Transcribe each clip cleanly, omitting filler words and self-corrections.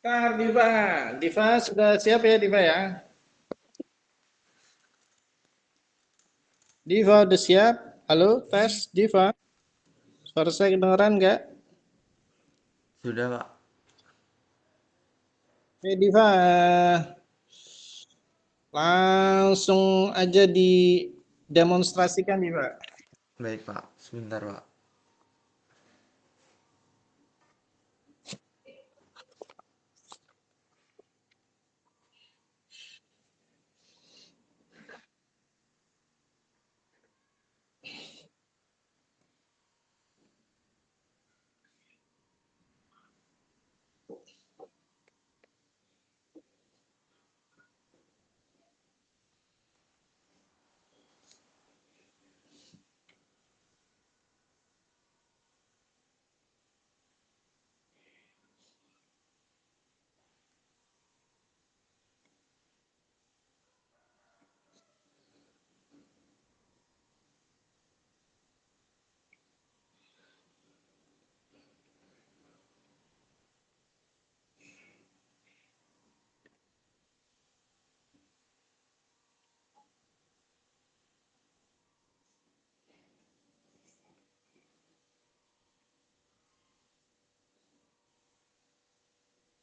Bentar, Diva. Diva sudah siap ya, Diva ya? Diva udah siap? Halo, tes, Diva. Suara saya kedengeran nggak? Sudah, Pak. Diva, langsung aja didemonstrasikan, Diva. Baik, Pak. Sebentar, Pak.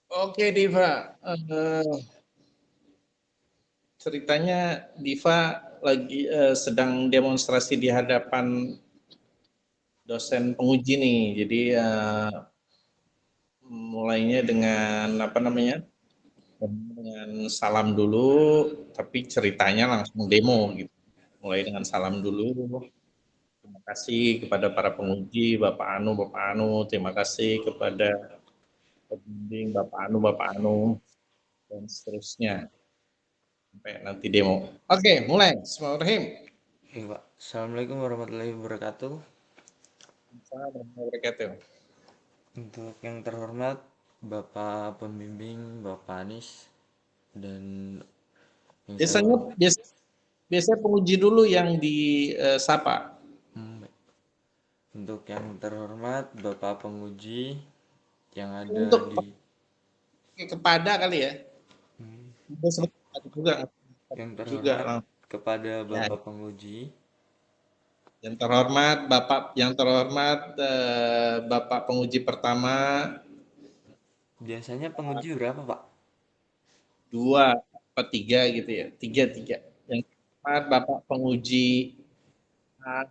Oke, Diva. Ceritanya Diva lagi sedang demonstrasi di hadapan dosen penguji nih. Jadi mulainya dengan apa namanya? Dengan salam dulu, tapi ceritanya langsung demo gitu. Mulai dengan salam dulu. Terima kasih kepada para penguji, Bapak Anu, terima kasih kepada pembimbing Bapak Anu, dan seterusnya sampai nanti demo. Oke, mulai. Bismillahirrahmanirrahim. Baik, Pak. Assalamualaikum warahmatullahi wabarakatuh. Assalamualaikum warahmatullahi wabarakatuh. Untuk yang terhormat Bapak Pembimbing, Bapak Anis, dan yang saya Biasanya biasanya penguji dulu yang disapa. baik. Untuk yang terhormat Bapak Penguji yang ada Untuk di kepada kali ya. hmm, Bisa sebut juga yang juga terhormat langsung. kepada Ya, Bapak Penguji. yang terhormat Bapak penguji pertama, Biasanya penguji berapa, Pak? dua apa tiga gitu ya, tiga. Yang terhormat Bapak penguji A,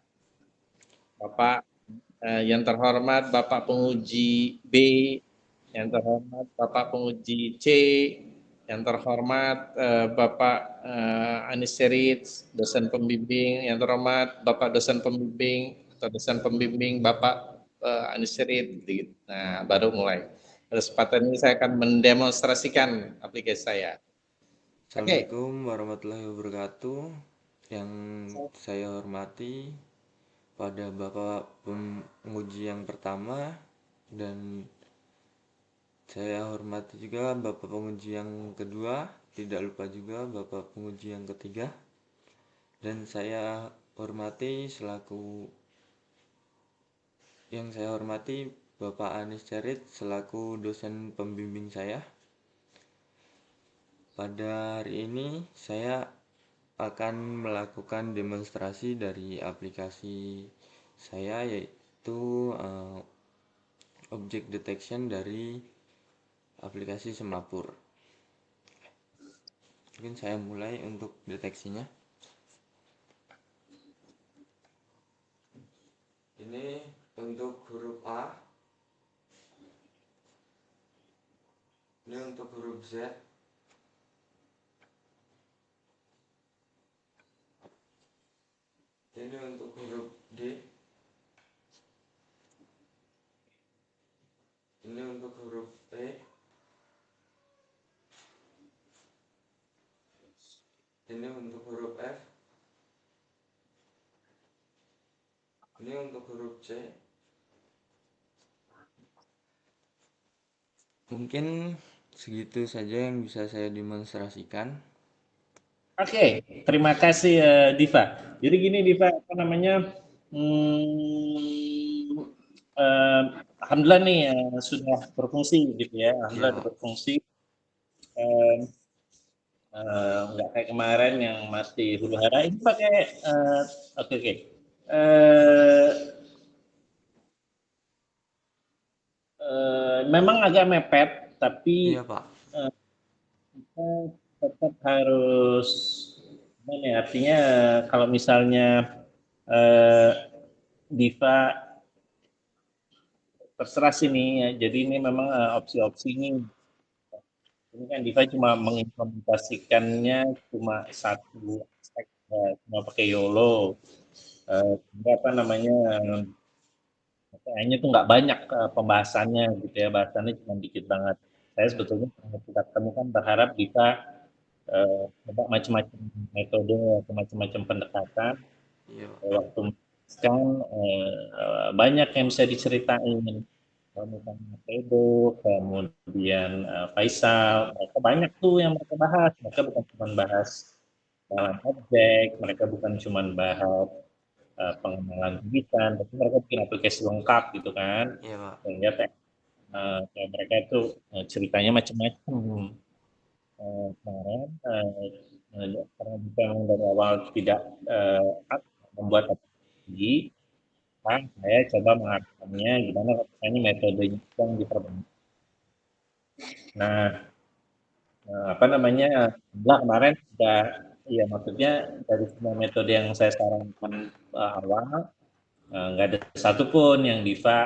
Bapak yang terhormat Bapak penguji B, yang terhormat Bapak penguji C, yang terhormat Bapak Anis Serit, dosen pembimbing, yang terhormat Bapak dosen pembimbing atau dosen pembimbing Bapak Anis Serit. Gitu. Nah, baru mulai. Pada kesempatan ini saya akan mendemonstrasikan aplikasi saya. Oke. Assalamualaikum warahmatullahi wabarakatuh. Yang saya hormati pada Bapak penguji yang pertama, dan saya hormati juga Bapak penguji yang kedua, tidak lupa juga Bapak penguji yang ketiga, dan saya hormati Bapak Anis Cerit selaku dosen pembimbing saya. Pada hari ini saya akan melakukan demonstrasi dari aplikasi saya, yaitu object detection dari aplikasi Semapur. Mungkin saya mulai untuk deteksinya. Ini untuk huruf A, ini untuk huruf Z, ini untuk huruf D, ini untuk huruf E, ini untuk huruf F, ini untuk huruf C. Mungkin segitu saja yang bisa saya demonstrasikan. Oke, terima kasih Diva. Jadi gini Diva, apa namanya? hmm, eh, alhamdulillah nih sudah berfungsi gitu ya. Iya Alhamdulillah udah Pak. berfungsi. Eh, nggak kayak kemarin yang masih huru hara. Ini pakai oke oke. Eh, memang agak mepet, tapi Iya Pak. eh, kita tetap harus gimana ya, artinya kalau misalnya eh, Diva terserah sini ya. Jadi ini memang opsi-opsi ini kan Diva cuma mengimplementasikannya cuma satu aspek, cuma pakai YOLO. Apa namanya, kayaknya tuh nggak banyak pembahasannya gitu ya, bahasannya cuma dikit banget. Saya sebetulnya kita temukan berharap bisa coba macam-macam metode atau macam-macam pendekatan Iya Pak. waktu kan banyak yang bisa diceritain. Kalau misalnya Pedro, kemudian Faisal, mereka banyak tuh yang mereka bahas. Mereka bukan cuma bahas dalam objek, mereka bukan cuma bahas pengenalan tulisan, tapi mereka bikin aplikasi lengkap gitu kan. Iya Pak. Sehingga kayak mereka itu ceritanya macam-macam. Kemarin karena kita memang dari awal tidak membuat aplikasi, saya coba mengarahkannya gimana ini metodenya yang diperbanyak. Nah, apa namanya, alhamdulillah kemarin sudah, ya maksudnya dari semua metode yang saya sarankan awal, nggak ada satupun yang Diva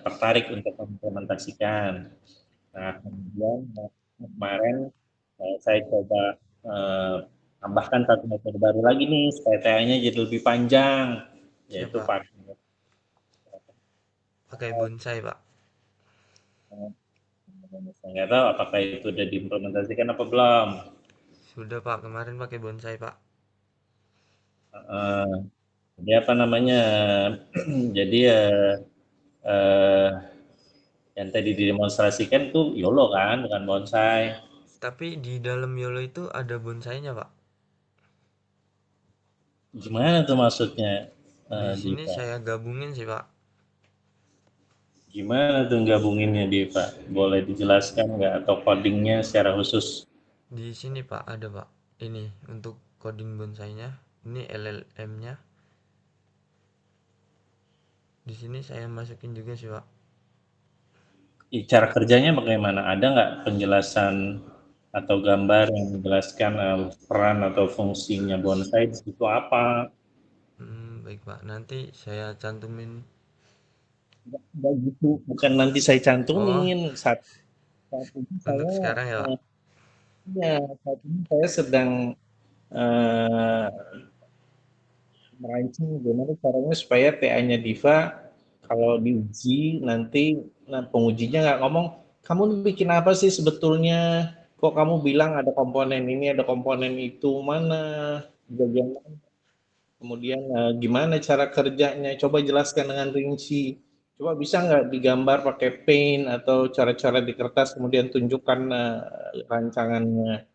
tertarik untuk mengimplementasikan. Nah, kemudian kemarin saya coba tambahkan satu metode baru lagi nih supaya TA-nya jadi lebih panjang, Iya yaitu Pak. pakai Pakai bonsai Pak. saya nggak tahu apakah itu sudah diimplementasikan apa belum. Sudah Pak, kemarin pakai bonsai Pak. Uh, jadi apa namanya, jadi uh, yang tadi didemonstrasikan tuh YOLO kan, bukan bonsai. Tapi di dalam YOLO itu ada bonsainya Pak. Gimana tuh maksudnya, Di sini Diva? saya gabungin sih Pak. Gimana tuh gabunginnya, Diva? Boleh dijelaskan nggak atau codingnya secara khusus? Di sini Pak ada Pak. Ini untuk coding bonsainya. Ini LLM-nya. Di sini saya masukin juga sih Pak. Cara kerjanya bagaimana? Ada nggak penjelasan atau gambar yang menjelaskan peran atau fungsinya bonsai di situ apa? Baik Pak. Nanti saya cantumin. Nggak gitu, bukan nanti saya Oh, cantumin. Saat ini untuk saya sekarang ya Pak. ya, saat ini saya sedang eh, merancang gimana caranya supaya TA-nya Diva kalau diuji nanti, nah pengujinya nggak ngomong kamu bikin apa sih sebetulnya, kok kamu bilang ada komponen ini ada komponen itu, mana bagian mana, kemudian gimana cara kerjanya, coba jelaskan dengan rinci, coba bisa nggak digambar pakai paint atau cara-cara di kertas kemudian tunjukkan rancangannya.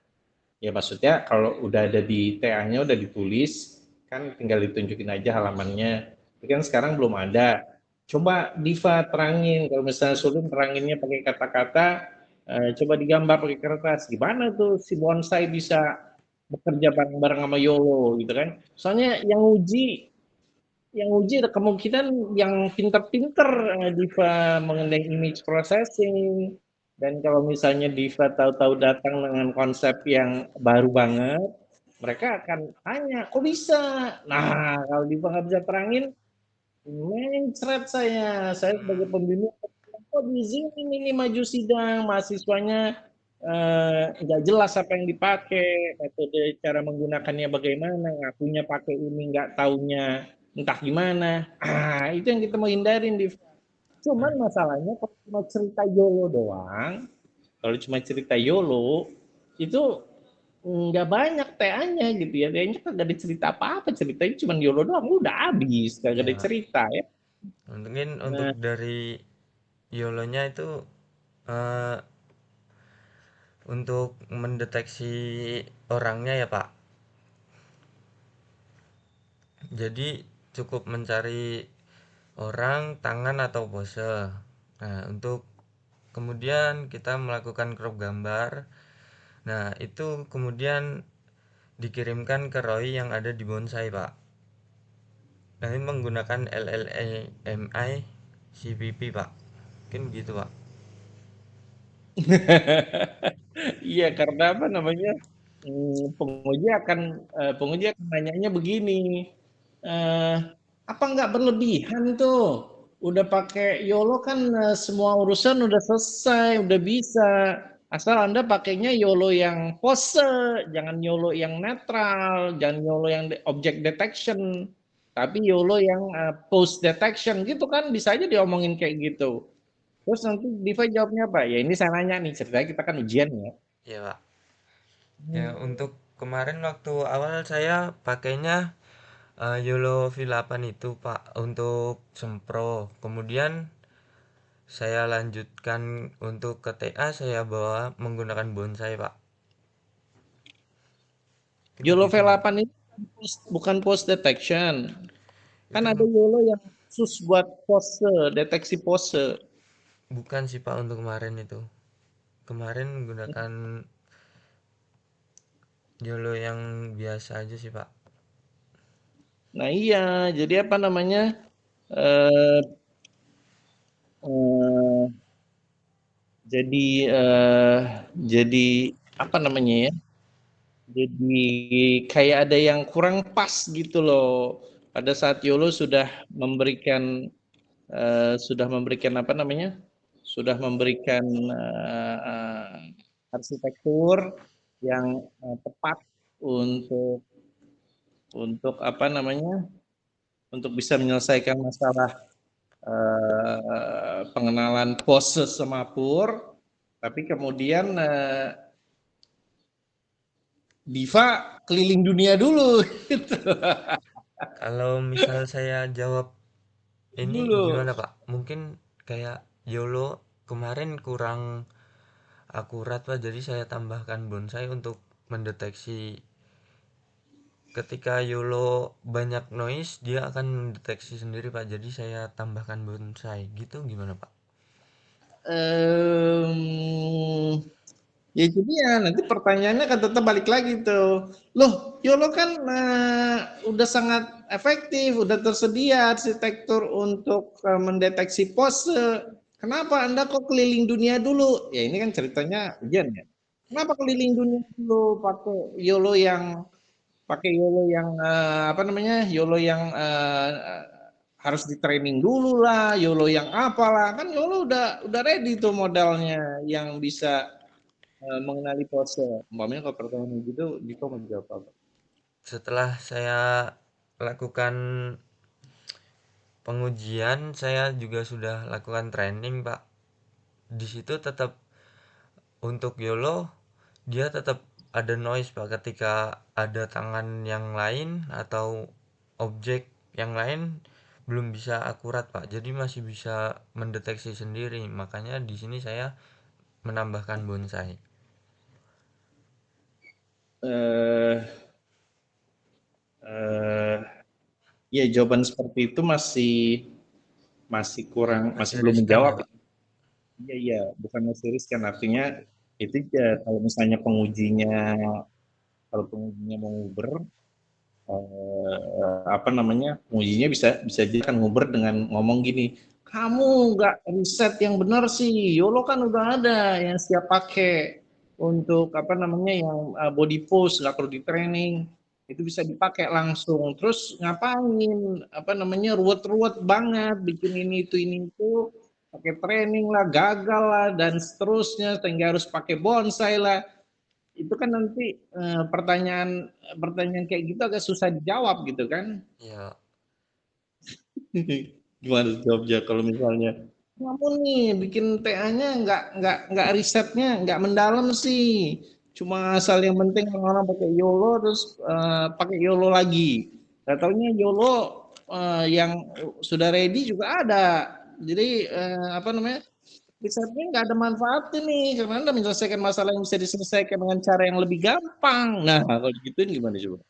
Ya maksudnya kalau udah ada di TA-nya udah ditulis, kan tinggal ditunjukin aja halamannya. Tapi kan sekarang belum ada. Coba Diva terangin, kalau misalnya Sulin teranginnya pakai kata-kata, coba digambar pakai kertas. Gimana tuh si bonsai bisa bekerja bareng-bareng sama Yolo gitu kan? Soalnya yang uji ada kemungkinan yang pinter-pinter Diva mengenai image processing. Dan kalau misalnya Diva tahu-tahu datang dengan konsep yang baru banget, mereka akan tanya, kok bisa? Nah, kalau Diva nggak bisa terangin, mencret saya sebagai Hmm, pembimbing, kok di sini nih maju sidang, mahasiswanya nggak jelas apa yang dipakai, metode cara menggunakannya bagaimana, ngakunya pakai ini, nggak taunya entah gimana. Itu yang kita mau hindarin, Div. Cuman hmm. masalahnya kalau cuma cerita YOLO doang, kalau cuma cerita YOLO, itu nggak banyak TA-nya gitu ya. TA-nya kagak ada cerita apa-apa, ceritanya cuma YOLO doang, udah habis, kagak Iya ada Pak. cerita ya. Mungkin untuk Nah, dari YOLO-nya itu eh, untuk mendeteksi orangnya ya Pak. Jadi cukup mencari orang, tangan atau pose. Nah, untuk kemudian kita melakukan crop gambar. Nah, itu kemudian dikirimkan ke ROI yang ada di bonsai, Pak. Nanti menggunakan LLAMI CPP, Pak. Mungkin begitu, Pak. Iya, karena apa namanya, penguji akan nanyanya begini, eee, apa nggak berlebihan tuh, udah pakai YOLO kan, semua urusan udah selesai, udah bisa, asal Anda pakainya YOLO yang pose, jangan YOLO yang netral, jangan YOLO yang object detection, tapi YOLO yang, pose detection, gitu kan, bisa aja diomongin kayak gitu. Terus nanti Diva jawabnya apa? Ya ini saya nanya nih, ceritanya kita kan ujian ya. Ya, Pak. Ya, Hmm. untuk kemarin waktu awal saya pakainya YOLO V8 itu, Pak, untuk sempro. Kemudian saya lanjutkan untuk ke TA, saya bawa menggunakan bonsai, Pak. Mungkin YOLO begitu, Pak. V8 itu bukan post detection. Kan Itu ada YOLO yang khusus buat pose, deteksi pose. bukan sih, Pak, untuk kemarin itu. Kemarin menggunakan YOLO yang biasa aja sih, Pak. Nah iya, jadi apa namanya? Eh, eh, jadi eh, jadi apa namanya ya? Jadi kayak ada yang kurang pas gitu loh. Pada saat YOLO sudah memberikan apa namanya? Sudah memberikan arsitektur yang tepat untuk apa namanya? Untuk bisa menyelesaikan masalah pengenalan pose semapur, tapi kemudian Diva keliling dunia dulu gitu. Kalau misal saya jawab ini Dulu. gimana, Pak? Mungkin kayak YOLO kemarin kurang akurat, Pak. Jadi saya tambahkan bonsai untuk mendeteksi ketika YOLO banyak noise, dia akan mendeteksi sendiri, Pak. Jadi saya tambahkan bonsai. Gitu gimana, Pak? Um, Ya itu dia, nanti pertanyaannya kan tetap balik lagi tuh. Loh, YOLO kan udah sangat efektif, udah tersedia arsitektur untuk mendeteksi pose. Kenapa Anda kok keliling dunia dulu? Ya ini kan ceritanya ujian ya. Kenapa keliling dunia dulu pakai YOLO yang apa namanya? YOLO yang harus di training dulu lah, YOLO yang apalah. Kan YOLO udah ready tuh modalnya yang bisa mengenali pose. Umpamanya kalau pertanyaan gitu, Diko menjawab apa? Setelah saya lakukan pengujian, saya juga sudah lakukan training, Pak. Di situ tetap untuk YOLO dia tetap ada noise, Pak, ketika ada tangan yang lain atau objek yang lain belum bisa akurat, Pak. Jadi masih bisa mendeteksi sendiri. Makanya di sini saya menambahkan bonsai. Eh, eh, ya jawaban seperti itu masih masih kurang, masih Masih belum riskan ya, menjawab. Pak. Iya iya, bukan serius kan artinya itu ya, kalau misalnya pengujinya mau nguber, apa namanya, pengujinya bisa bisa aja kan nguber dengan ngomong gini, kamu nggak riset yang benar sih, YOLO kan udah ada yang siap pakai untuk apa namanya yang body pose nggak perlu di training, itu bisa dipakai langsung. Terus ngapain apa namanya ruwet-ruwet banget bikin ini itu pakai training lah, gagal lah dan seterusnya sehingga harus pakai bonsai lah. Itu kan nanti pertanyaan pertanyaan kayak gitu agak susah dijawab gitu kan. Ya, Gimana jawabnya kalau misalnya kamu nih bikin TA-nya nggak risetnya nggak mendalam sih, cuma asal yang penting orang-orang pakai YOLO terus pakai YOLO lagi. Gak taunya YOLO yang sudah ready juga ada. Jadi apa namanya risetnya nggak ada manfaatnya nih karena Anda menyelesaikan masalah yang bisa diselesaikan dengan cara yang lebih gampang. Nah kalau gituin gimana coba?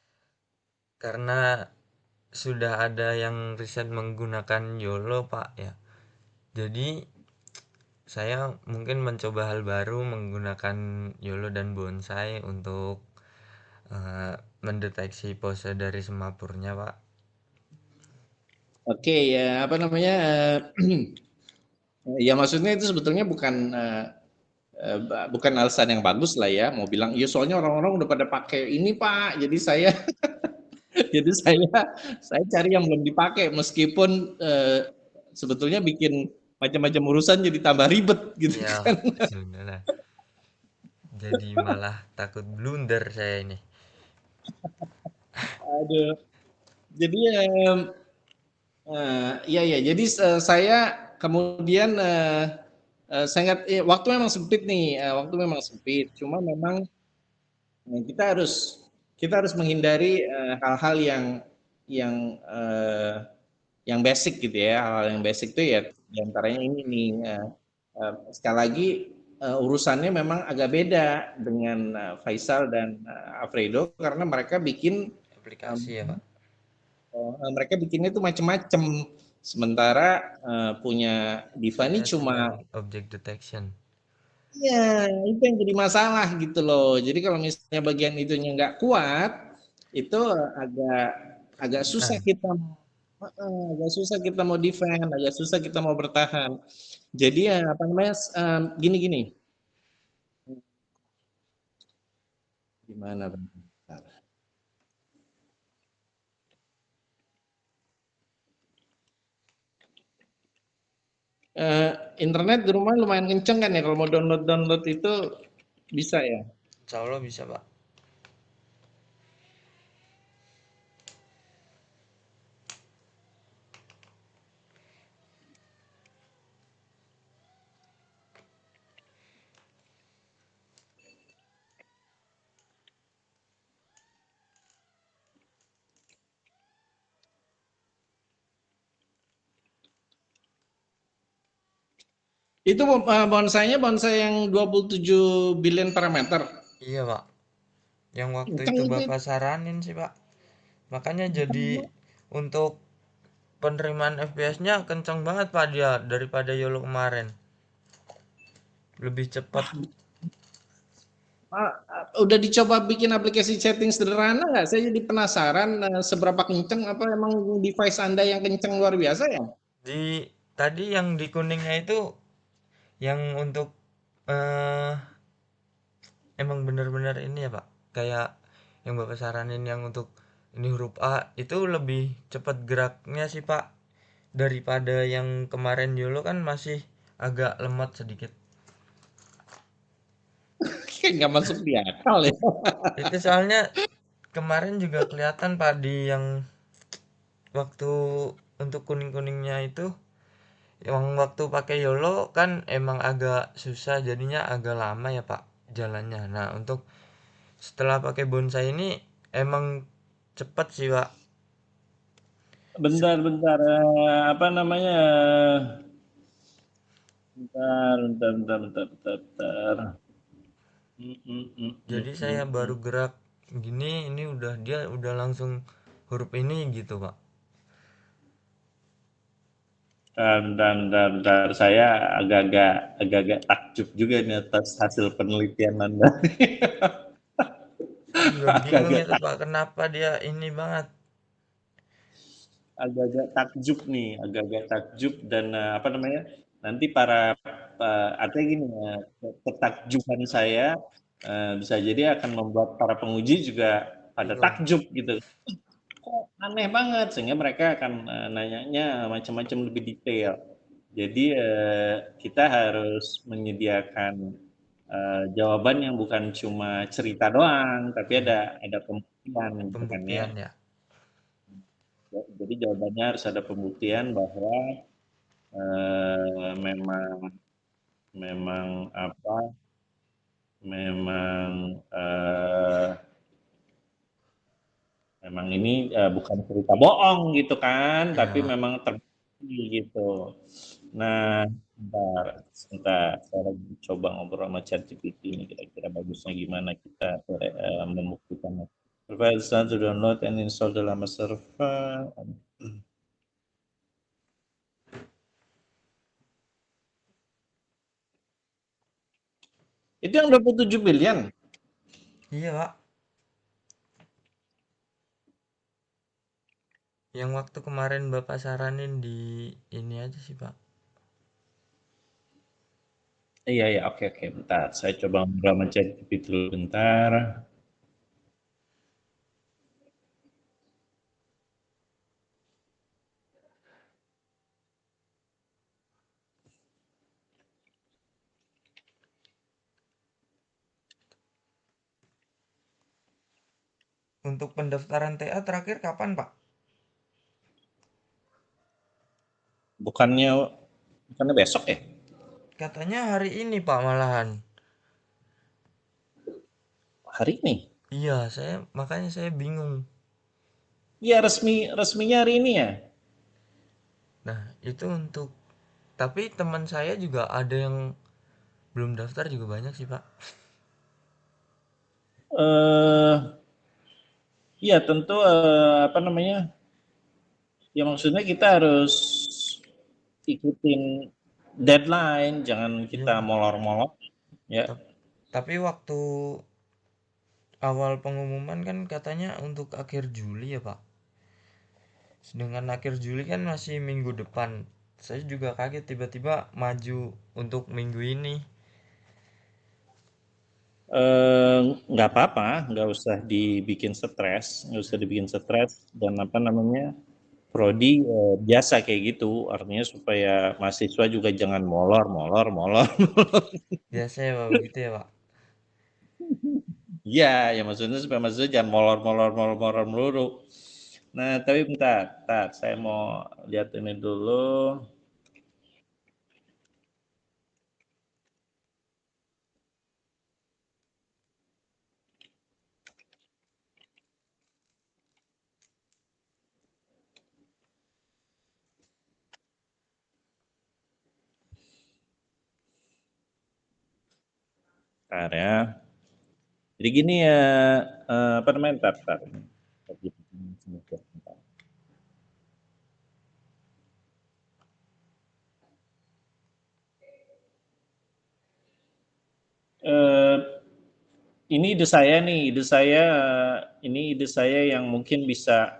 karena sudah ada yang riset menggunakan YOLO, Pak, ya. Jadi saya mungkin mencoba hal baru menggunakan YOLO dan bonsai untuk mendeteksi pose dari semapurnya, Pak. Oke, ya apa namanya? Ya maksudnya itu sebetulnya bukan alasan yang bagus lah ya. Mau bilang, iya soalnya orang-orang udah pada pakai ini Pak, jadi saya jadi saya cari yang belum dipakai meskipun sebetulnya bikin macam-macam urusan jadi tambah ribet gitu Iya, kan. sebenarnya. Jadi malah takut blunder saya ini. Aduh. Jadi iya ya. Jadi saya kemudian saya ingat waktu memang sempit nih, waktu memang sempit. Cuma memang kita harus menghindari hal-hal yang eh, yang basic gitu ya. Hal-hal yang basic itu ya diantaranya ini nih. Sekali lagi urusannya memang agak beda dengan Faisal dan Alfredo karena Aplikasi ya, Pak. mereka bikinnya itu macam-macam. Sementara punya Diva ini Saya cuman cuma object detection. ya itu yang jadi masalah gitu loh. Jadi kalau misalnya bagian itunya nggak kuat, itu agak agak susah Nah, kita agak susah kita mau defend, agak susah kita mau bertahan. Jadi ya apa namanya gini-gini. Gimana bentar. Internet di rumah lumayan kenceng kan ya kalau mau download-download itu bisa ya. insya Allah bisa, Pak. Itu bonsainya bonsai yang 27 billion parameter. Iya, Pak. Yang waktu Kenceng itu itu. Bapak saranin sih, Pak. Makanya jadi Kenceng. untuk penerimaan FPS-nya kencang banget, Pak, dia daripada YOLO kemarin. Lebih cepat. Udah dicoba bikin aplikasi chatting sederhana nggak? Saya jadi penasaran seberapa kenceng apa emang device Anda yang kenceng luar biasa ya? Di tadi yang di kuningnya itu yang untuk eh emang bener-bener ini ya, Pak. Kayak yang Bapak saranin yang untuk ini huruf A itu lebih cepat geraknya sih, Pak. Daripada yang kemarin YOLO kan masih agak lemot sedikit. Kayak nggak masuk di akal ya. Itu soalnya kemarin juga kelihatan Pak di yang waktu untuk kuning-kuningnya itu yang waktu pakai YOLO kan emang agak susah jadinya agak lama ya Pak jalannya. Nah, untuk setelah pakai bonsai ini emang cepet sih Pak. Bentar, bentar. Apa namanya? Bentar, bentar, bentar, bentar, bentar, bentar. Jadi saya baru gerak gini ini udah dia udah langsung huruf ini gitu Pak. Bentar, bentar, bentar. Saya agak-agak takjub juga nih atas hasil penelitian Anda. Saya juga bingung Agak-agak itu Pak kenapa dia ini banget. agak-agak takjub nih, agak-agak takjub dan apa namanya? Nanti para artinya gini ya, ketakjuban saya bisa jadi akan membuat para penguji juga pada Iya. takjub gitu. Kok aneh banget sehingga mereka akan nanyanya macam-macam lebih detail. Jadi kita harus menyediakan jawaban yang bukan cuma cerita doang, tapi Iya. ada pembuktian gitu kan ya. Pembuktian ya. Jadi jawabannya harus ada pembuktian bahwa memang memang apa memang memang ini bukan cerita bohong gitu kan, Iya tapi Pak. memang terbukti gitu. Nah, sebentar, sebentar. Saya lagi coba ngobrol sama ChatGPT ini kira-kira bagusnya gimana kita membuktikannya. Provide to download and install dalam server. Itu yang 27 bilion. Iya, Pak. Yang waktu kemarin Bapak saranin di ini aja sih, Pak. Iya, iya, oke, oke, bentar. Saya coba ngobrol sama ChatGPT dulu bentar. Untuk pendaftaran TA terakhir kapan, Pak? Bukannya bukannya besok ya? Katanya hari ini, Pak, malahan. Hari ini? Iya, makanya saya bingung. Iya, resminya hari ini ya. Nah, itu untuk tapi teman saya juga ada yang belum daftar juga banyak sih, Pak. Eh, iya tentu apa namanya? Ya maksudnya kita harus ikutin deadline, jangan Iya, kita Pak. molor-molor ya. Tap- Tapi waktu awal pengumuman kan katanya untuk akhir Juli ya, Pak. Sedangkan akhir Juli kan masih minggu depan. Saya juga kaget tiba-tiba maju untuk minggu ini. Eh, nggak apa-apa, nggak usah dibikin stres, nggak usah dibikin stres dan apa namanya prodi biasa kayak gitu, artinya supaya mahasiswa juga jangan molor, molor, molor. Biasa ya, Pak, begitu ya, Pak. Iya, ya maksudnya supaya mahasiswa jangan molor, molor, molor, molor melulu. Nah, tapi bentar, saya mau lihat ini dulu. Bentar ya. Jadi gini ya, apa namanya, bentar. Eh, ini ide saya yang mungkin bisa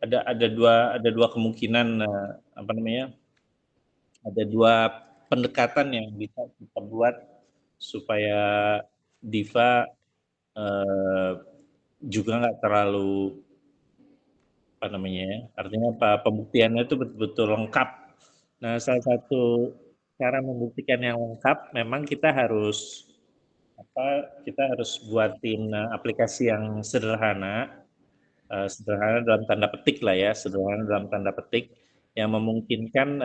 ada dua kemungkinan apa namanya, ada dua pendekatan yang bisa kita buat supaya Diva eh, juga nggak terlalu apa namanya ya, artinya apa pembuktiannya itu betul-betul lengkap. Nah, salah satu cara membuktikan yang lengkap memang kita harus buatin aplikasi yang sederhana dalam tanda petik lah ya, sederhana dalam tanda petik yang memungkinkan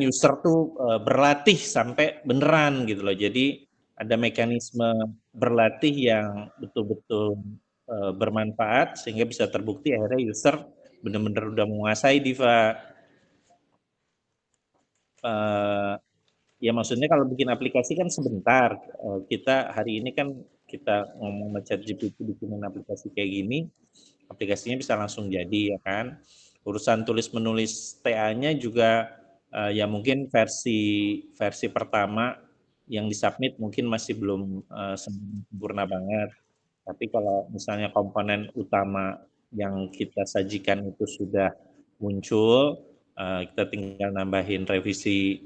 user tuh berlatih sampai beneran gitu loh. Jadi ada mekanisme berlatih yang betul-betul bermanfaat sehingga bisa terbukti akhirnya user benar-benar udah menguasai Diva. Eh, Ya maksudnya kalau bikin aplikasi kan sebentar. Kita hari ini kan kita ngomong sama ChatGPT bikinin aplikasi kayak gini, aplikasinya bisa langsung jadi ya kan. Urusan tulis menulis TA-nya juga ya mungkin versi versi pertama yang disubmit mungkin masih belum sempurna banget. Tapi kalau misalnya komponen utama yang kita sajikan itu sudah muncul, kita tinggal nambahin revisi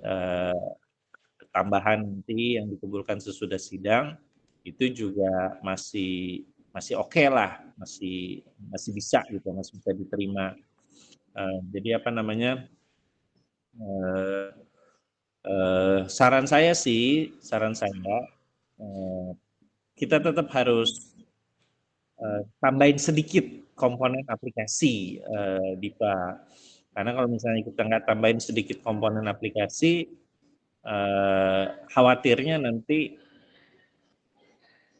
tambahan nanti yang dikumpulkan sesudah sidang itu juga masih masih oke lah, masih masih bisa gitu, masih bisa diterima. Jadi apa namanya? eh, saran saya eh, kita tetap harus tambahin sedikit komponen aplikasi di Pak. Karena kalau misalnya kita nggak tambahin sedikit komponen aplikasi, khawatirnya nanti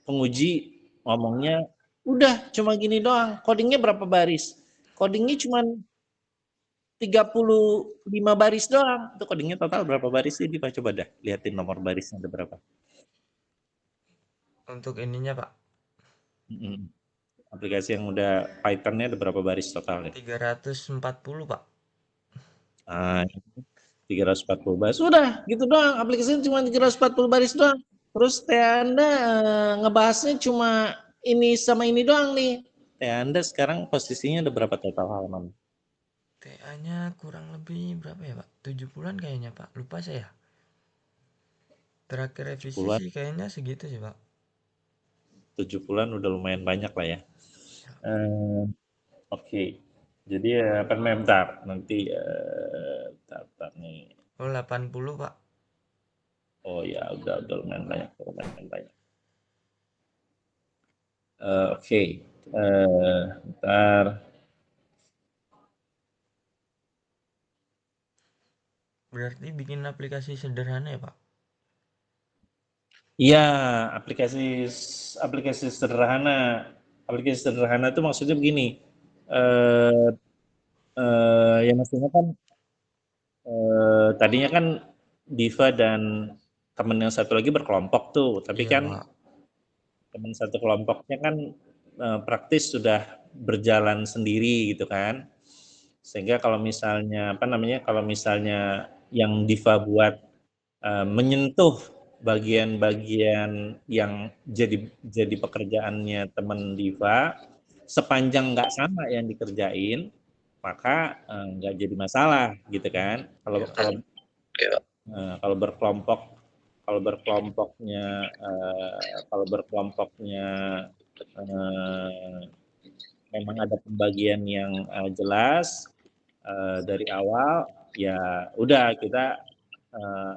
penguji ngomongnya udah cuma gini doang, codingnya berapa baris, codingnya cuma 35 baris doang, itu codingnya total berapa baris sih, Diva coba dah liatin nomor barisnya ada berapa. Untuk ininya, Pak. Aplikasi yang udah Pythonnya ada berapa baris totalnya. 340, Pak. Nah, 340 baris. Sudah, gitu doang. Aplikasinya cuma 340 baris doang. Terus Anda ngebahasnya cuma ini sama ini doang nih. Anda sekarang posisinya ada berapa total halaman? TA-nya kurang lebih berapa ya Pak? 70-an kayaknya Pak. Lupa saya. Terakhir revisi 70-an, sih kayaknya segitu sih Pak. 70-an udah lumayan banyak lah ya. Ya. Oke. Jadi apa namanya, bentar. Nanti bentar nih. Oh 80 Pak. Oh ya, udah lumayan banyak, lumayan banyak. Oke. Bentar. Berarti bikin aplikasi sederhana ya Pak? Iya, aplikasi aplikasi sederhana. Aplikasi sederhana itu maksudnya begini. Eh ya maksudnya kan tadinya kan Diva dan temen yang satu lagi berkelompok tuh, tapi Iya kan Pak. teman satu kelompoknya kan praktis sudah berjalan sendiri gitu kan. Sehingga kalau misalnya apa namanya, kalau misalnya yang Diva buat menyentuh bagian-bagian yang jadi pekerjaannya teman Diva, sepanjang nggak sama yang dikerjain, maka nggak jadi masalah gitu kan. Kalau Iya. kalau kalau berkelompok, kalau berkelompoknya kalau berkelompoknya eh, memang ada pembagian yang jelas dari awal, ya udah kita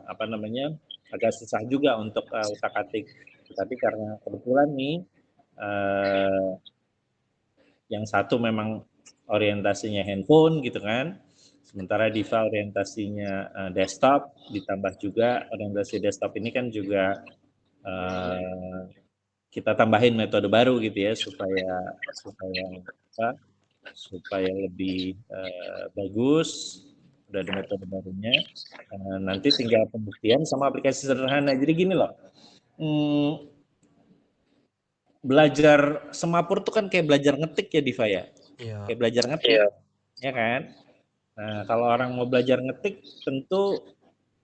apa namanya, agak susah juga untuk utak-atik. Tapi karena kebetulan nih eh, yang satu memang orientasinya handphone gitu kan, sementara Diva orientasinya desktop, ditambah juga orientasi desktop ini kan juga eh, kita tambahin metode baru gitu ya, supaya supaya apa, supaya lebih bagus. Udah ada metode barunya, nanti tinggal pembuktian sama aplikasi sederhana. Jadi gini loh, belajar semapur tuh kan kayak belajar ngetik ya Diva ya, Iya. kayak belajar ngetik. Iya. Ya kan. Nah, kalau orang mau belajar ngetik tentu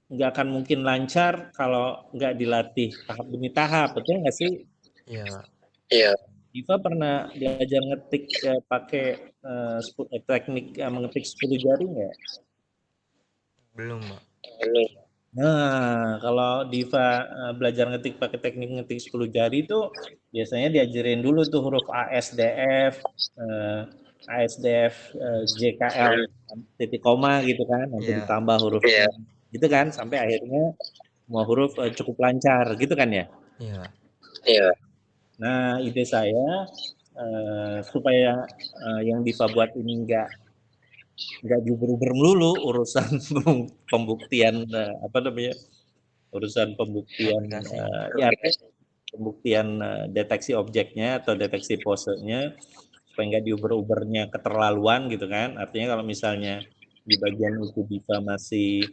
nggak akan mungkin lancar kalau nggak dilatih tahap demi tahap, betul nggak sih? Iya. Iya. Diva pernah belajar ngetik pakai teknik mengetik 10 jari nggak? Belum Pak. Nah, kalau Diva belajar ngetik pakai teknik ngetik 10 jari itu biasanya diajarin dulu tuh huruf ASDF, eh, ASDF, JKL, titik koma gitu kan, nanti Iya. ditambah huruf gitu kan, sampai akhirnya semua huruf cukup lancar gitu kan ya. Iya. Iya. Nah, ide saya supaya yang Diva buat ini nggak diuber-uber melulu urusan pembuktian apa namanya, urusan pembuktian Aplikasi. ya pembuktian deteksi objeknya atau deteksi posenya, supaya nggak diuber-ubernya keterlaluan gitu kan. Artinya kalau misalnya di bagian itu bisa masih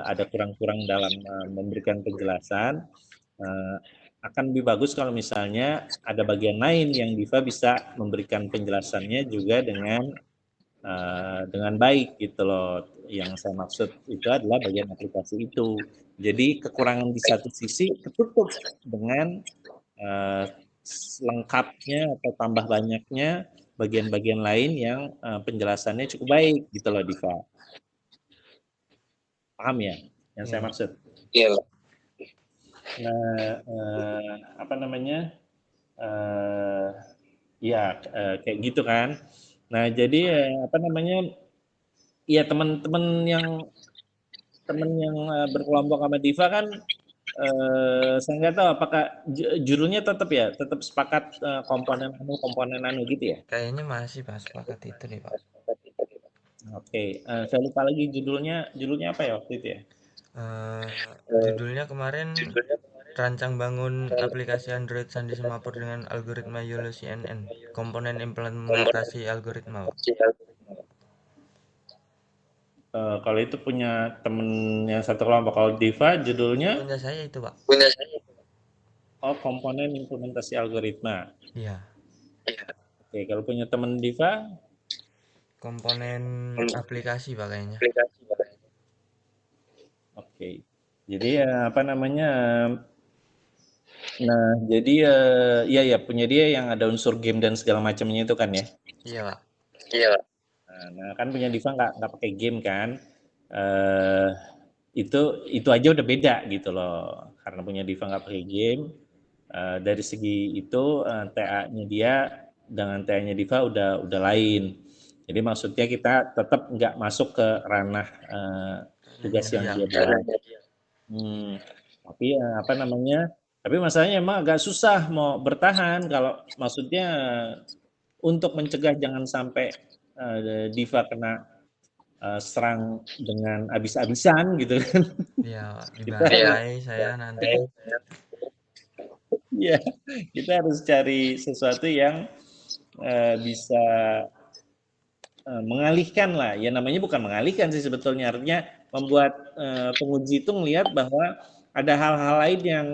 ada kurang-kurang dalam memberikan penjelasan, uh, akan lebih bagus kalau misalnya ada bagian lain yang Diva bisa memberikan penjelasannya juga dengan baik gitu loh. Yang saya maksud itu adalah bagian aplikasi itu. Jadi kekurangan di satu sisi ketutup dengan uh, lengkapnya atau tambah banyaknya bagian-bagian lain yang penjelasannya cukup baik gitu loh Diva. Paham ya yang Iya saya Pak. maksud? Iya. Nah, apa namanya? Eh, ya kayak gitu kan. Nah, jadi apa namanya? Ya teman yang berkelompok sama Diva kan saya nggak tahu apakah judulnya tetap sepakat komponen anu gitu ya. Kayaknya masih Pak sepakat itu deh Pak. Oke, saya lupa lagi judulnya apa ya waktu itu ya. Eh, Judulnya kemarin rancang bangun aplikasi Android Sandi Semapur dengan algoritma YOLO CNN. Komponen implementasi algoritma Pak. Kalau itu punya temen yang satu kelompok, kalau Diva judulnya Punya saya itu Pak. komponen implementasi algoritma. Iya. Oke, kalau punya temen Diva Komponen aplikasi Pak kayaknya. Oke. Jadi apa namanya? Nah, jadi iya ya punya dia yang ada unsur game dan segala macamnya itu kan ya. Iya, Pak. Iya. Nah, kan punya Diva nggak pakai game kan. Eh itu itu aja udah beda gitu loh. Karena punya Diva nggak pakai game. Dari segi itu TA-nya dia dengan TA-nya Diva udah lain. Jadi maksudnya kita tetap nggak masuk ke ranah tugas Ranahnya yang dia. dia buat. Hmm, tapi apa namanya? Tapi masalahnya emang agak susah mau bertahan kalau maksudnya untuk mencegah jangan sampai Diva kena serang dengan habis-habisan gitu kan. Iya, Pak. Kita harus Dibantai saya nanti. ya, kita harus cari sesuatu yang bisa mengalihkan lah. Ya namanya bukan mengalihkan sih sebetulnya artinya membuat penguji itu melihat bahwa ada hal-hal lain yang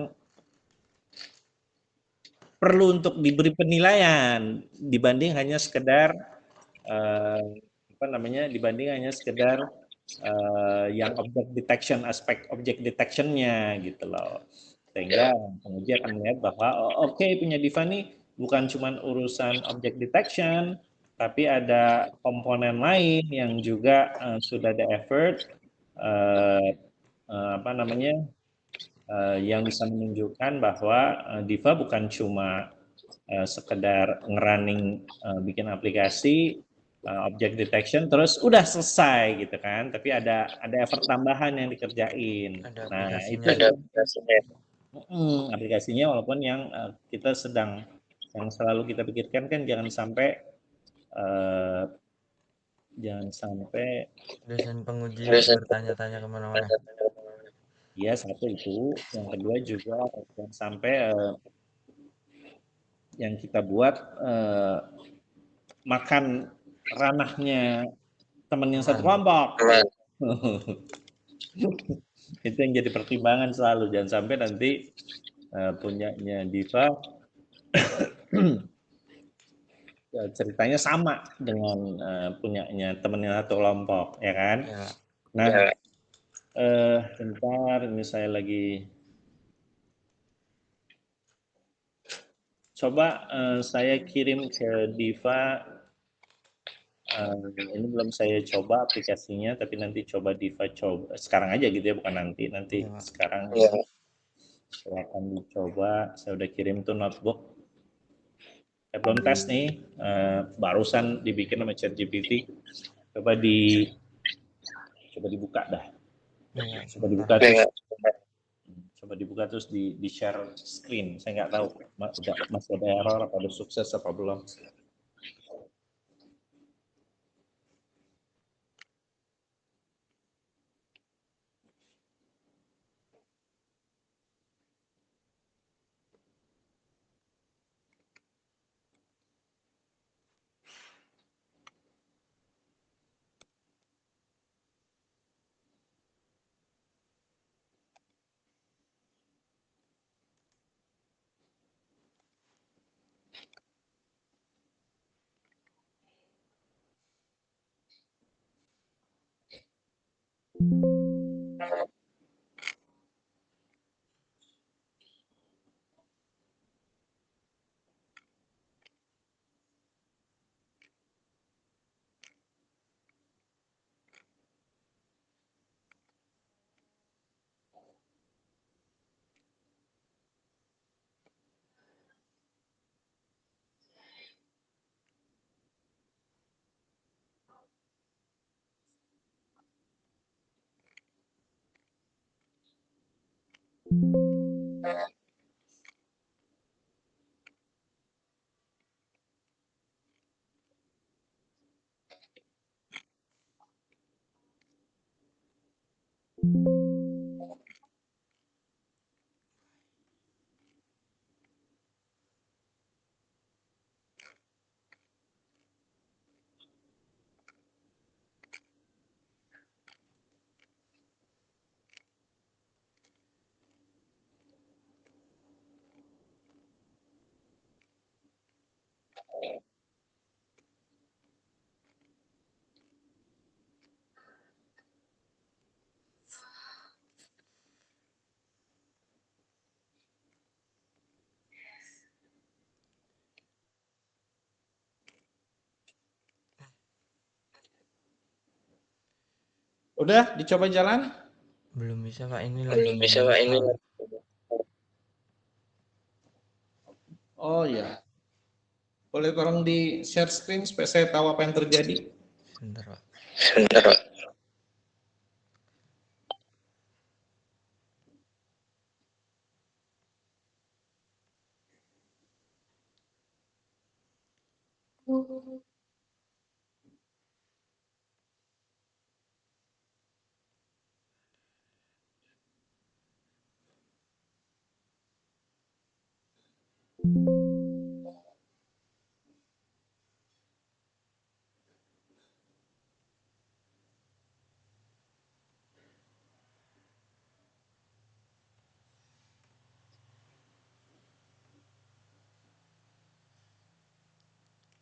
perlu untuk diberi penilaian dibanding hanya sekedar eh, apa namanya dibanding hanya sekedar yang object detection aspek object detectionnya gitu loh sehingga penguji akan melihat bahwa oh, oke punya Diva nih bukan cuma urusan object detection tapi ada komponen lain yang juga sudah ada effort uh, apa namanya yang bisa menunjukkan bahwa Diva bukan cuma sekedar ngerunning bikin aplikasi object detection terus udah selesai gitu kan tapi ada effort tambahan yang dikerjain Ada nah itu aplikasinya. aplikasinya walaupun yang kita sedang yang selalu kita pikirkan kan uh, jangan sampai Dosen penguji bertanya-tanya kemana-mana. ya satu itu yang kedua juga jangan sampai yang kita buat makan ranahnya teman yang satu Teman. kelompok. Itu yang jadi pertimbangan selalu jangan sampai nanti punyanya Diva ceritanya sama dengan punyanya teman yang satu kelompok ya kan. Ya, Pak. Nah, bentar ini saya lagi coba saya kirim ke Diva ini belum saya coba aplikasinya tapi nanti coba Diva coba sekarang aja gitu ya bukan nanti Iya, Pak. sekarang silakan dicoba saya udah kirim tuh notebook saya belum tes nih barusan dibikin sama ChatGPT coba coba dibuka dah Iya, coba sebentar, dibuka Pak. terus coba dibuka terus di share screen saya nggak tahu udah masih ada error apa udah sukses apa belum. Udah dicoba jalan? Belum bisa Pak, ini lagi Belum bisa Pak, ini install. Oh ya, boleh tolong di share screen supaya saya tahu apa yang terjadi. Sebentar Pak. sebentar Pak.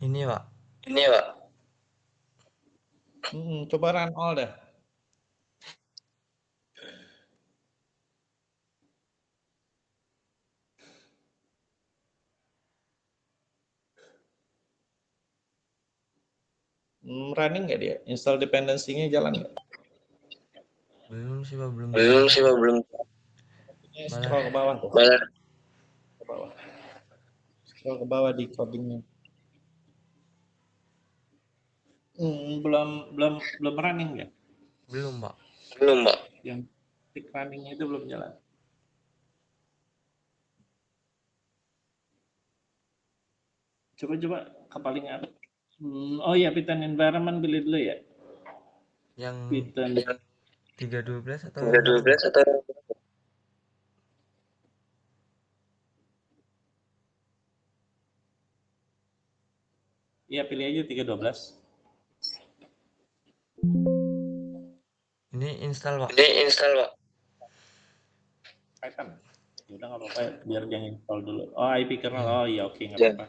Ini Pak. Ini Pak. Coba run all dah. Running nggak dia? Install dependency-nya jalan nggak? Belum sih Pak, belum Belum jalan. sih Pak, belum. Malah Scroll ke bawah tuh. Malah Ke bawah. Scroll ke bawah di codingnya. Belum running ya? belum Pak. belum Pak. Yang tick runningnya itu belum jalan. Coba ke paling atas. Oh ya, Python environment pilih dulu ya. Yang Python 3.12 atau yang mana 3.12 Pak? atau ya pilih aja 3.12. Ini install Pak. ini install Pak? Python. Ya udah nggak apa-apa, biar jangan install dulu. Oh, IP kernel. Iya. Oh iya, oke, nggak Iya. apa-apa.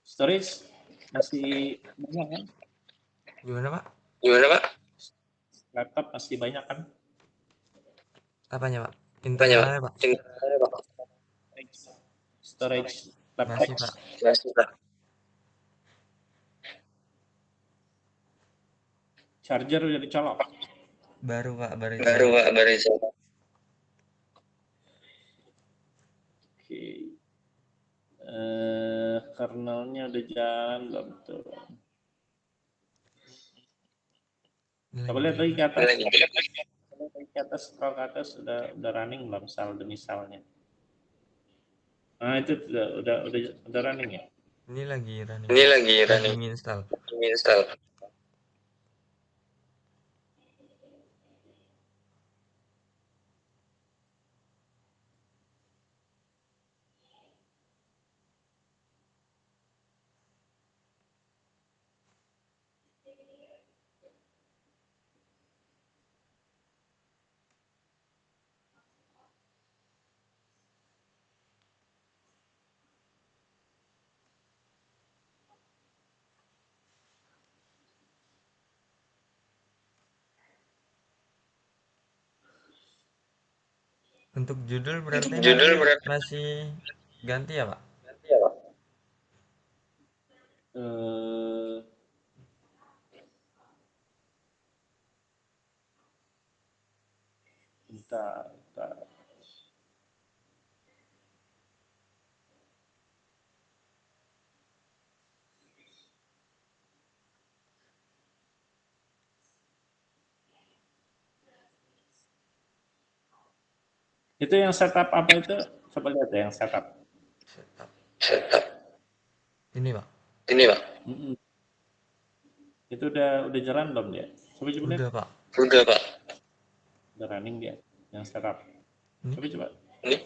Storage masih banyak kan? Gimana Pak? Gimana Pak? Laptop masih banyak kan? Apanya Pak? Apanya Pak? Internalnya Pak? Tinggalnya Pak. Storage laptop. Masih Pak. Masih Pak. Charger udah dicolok. Baru Pak, baru Baru coba. Pak, baru coba. Oke. Kernelnya udah jalan belum tuh? Ini Coba lagi lihat lagi jalan. ke atas. Lagi. Coba lagi ke atas, scroll ke atas, udah running belum sal demi salnya? Nah itu udah running ya. Ini lagi running Ini Pak. lagi Lagi running. nginstal. Install. Untuk judul berarti Judul nanti berarti masih ganti ya Pak? ya Pak? Eh, bentar. Itu yang setup apa itu? Coba lihat ya yang setup. Setup. Setup. Ini Pak. Ini Pak. Itu udah jalan belum dia? Coba lihat. Udah Pak. Udah Pak. Udah running dia yang setup. Ini Coba. Ini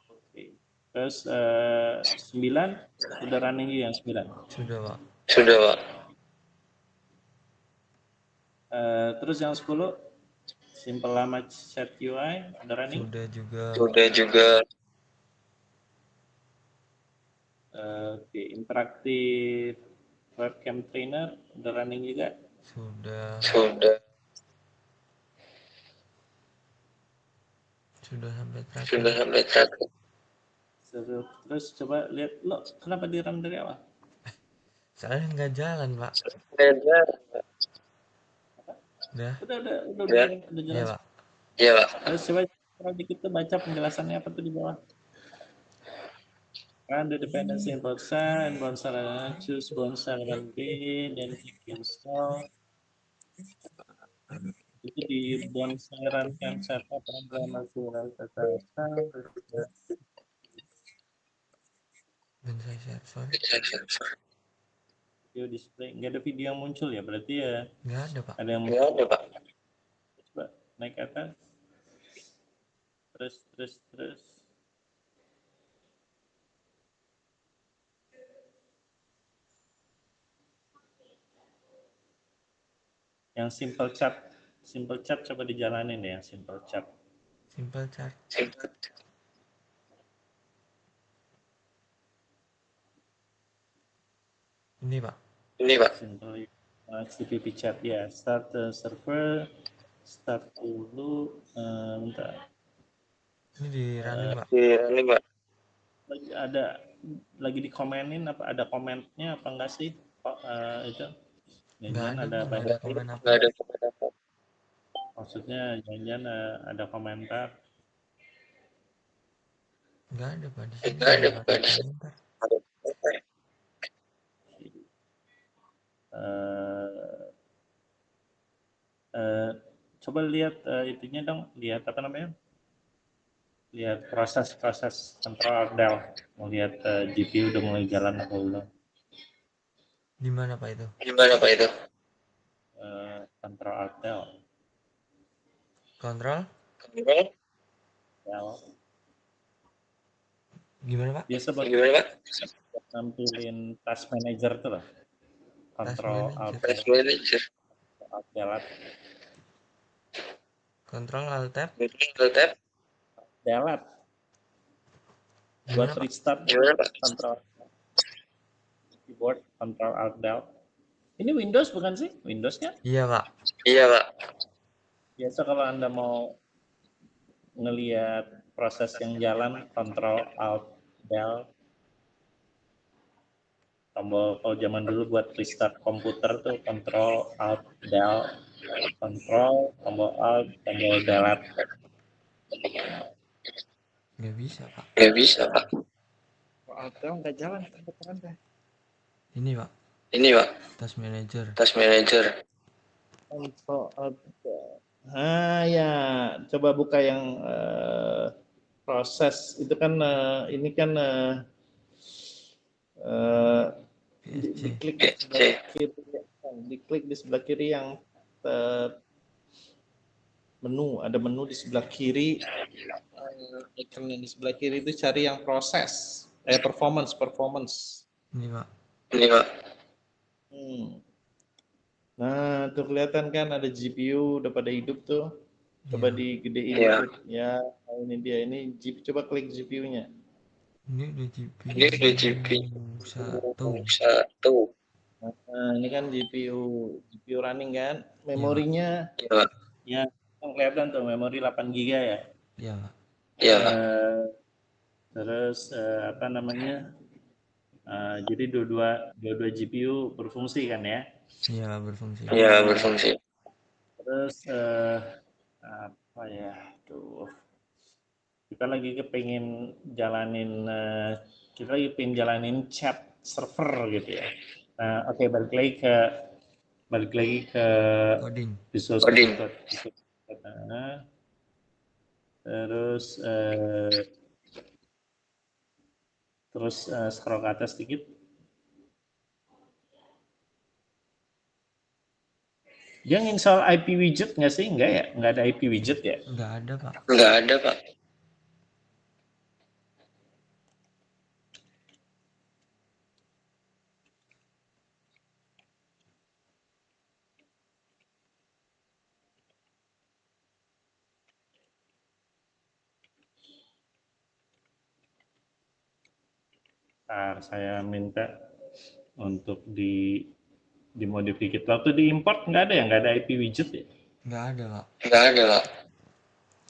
Oke. Terus 9 udah running juga yang 9. sudah Pak. sudah Pak. Terus yang 10 Simple Lama Chat UI udah running. Sudah juga. Sudah juga. Oke, interaktif webcam trainer udah running juga. Sudah. Sudah. Sudah sampai terakhir. Sudah sampai terakhir. Terus coba lihat lo kenapa direm dari awal? Soalnya nggak jalan, Pak. Beda. Udah. Udah Iya, jelas. Pak. Iya, Pak. Terus coba dikit tuh baca penjelasannya apa tuh di bawah. Kan the dependency in bouncer and bouncer choose bouncer and B dan install itu di bounceran kan serta pemrograman tata Dan saya server. video display nggak ada video yang muncul ya berarti ya Nggak ada, Pak. ada yang Nggak ada, Pak. coba naik ke atas terus yang simple chat coba dijalanin deh yang simple chat Simple chart. Ini, Pak. Ini, Pak. simple HTTP chat ya start server start dulu bentar Ini di running, Pak. Iya, ini, Pak. lagi dikomenin apa ada komennya apa enggak sih itu Nggak jangan ada, ada Pak. Nggak ada komen apa. Nggak ada apa-apa. maksudnya jangan ada komentar Nggak ada, Pak. Di sini Nggak ada, nggak Pak. ada komentar. coba lihat itunya dong lihat apa namanya lihat proses kontrol Dell mau lihat GPU udah mulai jalan apa belum Di mana, Pak, itu? Gimana, Pak, itu? kontrol Dell Kontrol? Gimana? Dell Gimana, Pak? biasa buat Gimana, Pak? nampilin task manager tuh lah kontrol manager. Task manager. Alt Delete Kontrol Alt Tab. Control tab. Delete Gimana, buat Pak? restart Gimana, Pak? kontrol keyboard kontrol Alt Del ini Windows bukan sih Windowsnya Iya, Pak. Iya, Pak. biasa kalau anda mau ngelihat proses yang jalan kontrol Alt Del tombol kalau zaman dulu buat restart komputer tuh kontrol Alt Del kontrol tombol Alt tombol Delete Nggak bisa, Pak. Nggak bisa, Pak. Alt Del nggak jalan komputeran deh Ini, Pak. Ini, Pak. Task manager. Task manager. kontrol Alt Del ya coba buka yang proses itu kan ini kan diklik di sebelah kiri yang menu ada menu di sebelah kiri icon yang di sebelah kiri itu cari yang proses performance Ini, Pak. Ini, Pak. Nah tuh kelihatan kan ada GPU udah pada hidup tuh coba digedein ya ini dia ini coba klik GPU-nya Ini udah GPU. Ini udah GPU satu. Nah, ini kan GPU running kan, memorinya Iya, ya kelihatan tuh memori 8 GB ya. Iya, Pak. Iya, Pak. Terus apa namanya? Jadi dua GPU berfungsi kan ya. Iya, berfungsi. Iya, berfungsi. Terus apa ya? Tuh. Kita lagi kepingin jalanin chat server gitu ya. Nah, oke, balik lagi ke Coding. Visual Coding. Studio Code. Terus scroll ke atas sedikit. Dia install IP widget nggak sih? Nggak ya? Nggak ada IP widget ya? Nggak ada, Pak. Nggak ada, Pak. Saya minta untuk dimodif dikit. Waktu diimport nggak ada ya? Nggak ada IP widget ya? Nggak ada, Pak. Nggak ada, Pak.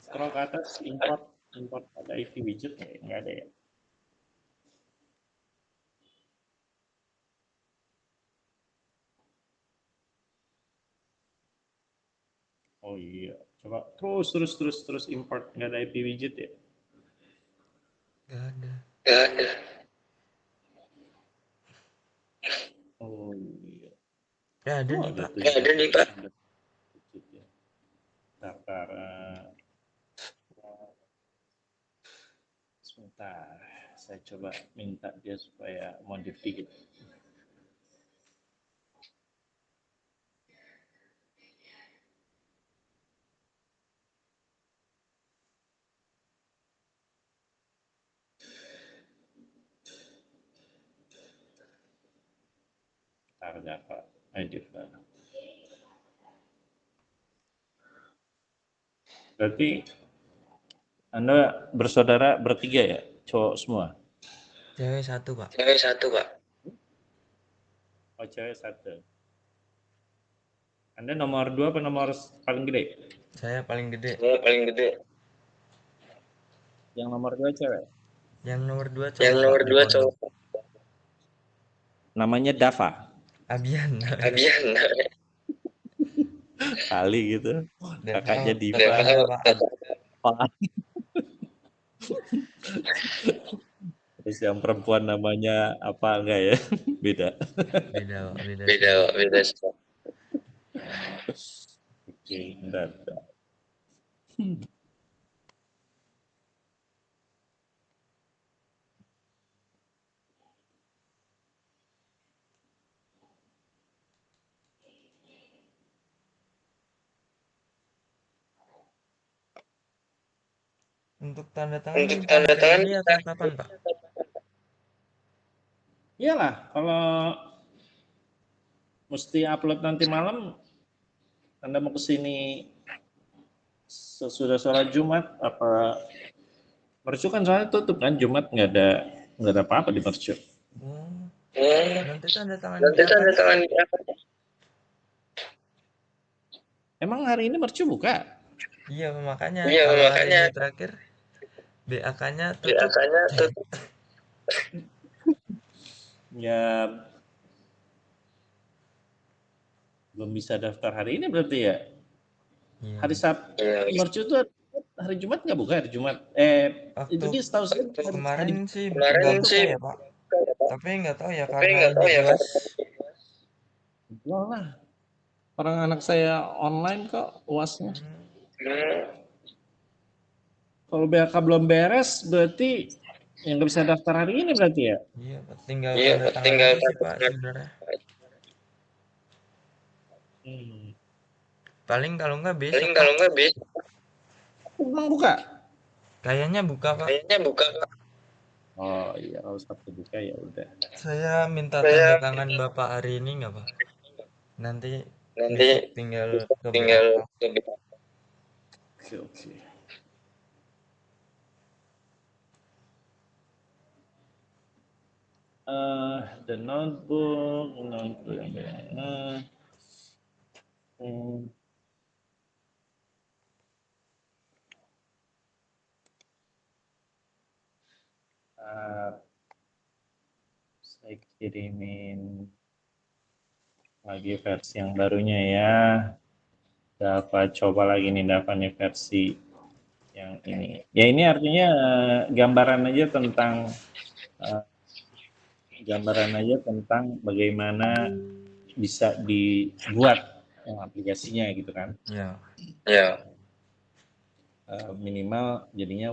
Scroll ke atas, import ada IP widget ya? Nggak ada ya? Oh iya, coba terus import, nggak ada IP widget ya? Nggak ada. Nggak ada. Oh iya. Ya ada Oh nih ada Pak. tuh. Nggak ada nih, Pak. Ada widget ya. Daftar. Sebentar, saya coba minta dia supaya modif dikit. Bentar, Pak. Edit, Pak. Berarti Anda bersaudara bertiga ya? Cowok semua? Cewek satu Pak. Cewek satu, Pak. Oh, cewek satu. Anda nomor 2 apa nomor paling gede? Saya paling gede. Saya paling gede. Yang nomor 2 cewek? Yang nomor 2 Yang cowok Pak nomor di 2 pondok. cowok. Namanya Dava. Abian. Abian. Kali gitu. Kakaknya Diva. Tetangga Pak. Pak. Terus yang perempuan namanya apa enggak ya? Beda. Beda Pak, beda. Beda, Pak. Beda. Oke, bentar. Untuk tanda tangan Untuk minta tanda tangan, hari ini atau kapan Pak? Iyalah, kalau mesti upload nanti malam, Anda mau ke sini sesudah sholat Jumat apa? Mercu kan soalnya tutup kan, Jumat nggak ada apa-apa di mercu. Nanti tanda tangan nanti tanda kakaknya. tangan Emang hari ini mercu buka? Iya makanya Iya, kalau hari makanya ini terakhir BAK-nya tutup. biasanya tuh Ya belum bisa daftar hari ini berarti ya. Iya. Hari Sabtu, Iya. mercu itu hari Jumat nggak buka hari Jumat? Itu Waktu dia setahu saya kemarin sih kemarin nggak buka sih ya Pak. Tapi nggak tahu ya tapi karena nggak ini tahu ya UAS. jual lah. Orang anak saya online kok UASnya. Hmm, Kalau BHK belum beres berarti yang nggak bisa daftar hari ini berarti ya? Iya Pak, tinggal iya, tanda tangan tinggal aja sih Pak sebenarnya. Hmm. Paling kalau nggak besok paling Pak. kalau nggak bisa Emang buka? Kayaknya buka Pak. kayaknya buka, Pak. Oh iya, kalau Sabtu buka ya udah. Saya minta tanda Saya tangan Bapak hari ini nggak Pak? Nanti nanti besok tinggal ke tinggal BAK. lebih Oke. The notebook yang mana? Hmm, uh, saya kirimin lagi versi yang barunya ya. Dapat coba lagi nih dapat nih versi yang ini. Ya ini artinya eh, gambaran aja tentang bagaimana bisa dibuat aplikasinya gitu kan. Ya. ya Minimal jadinya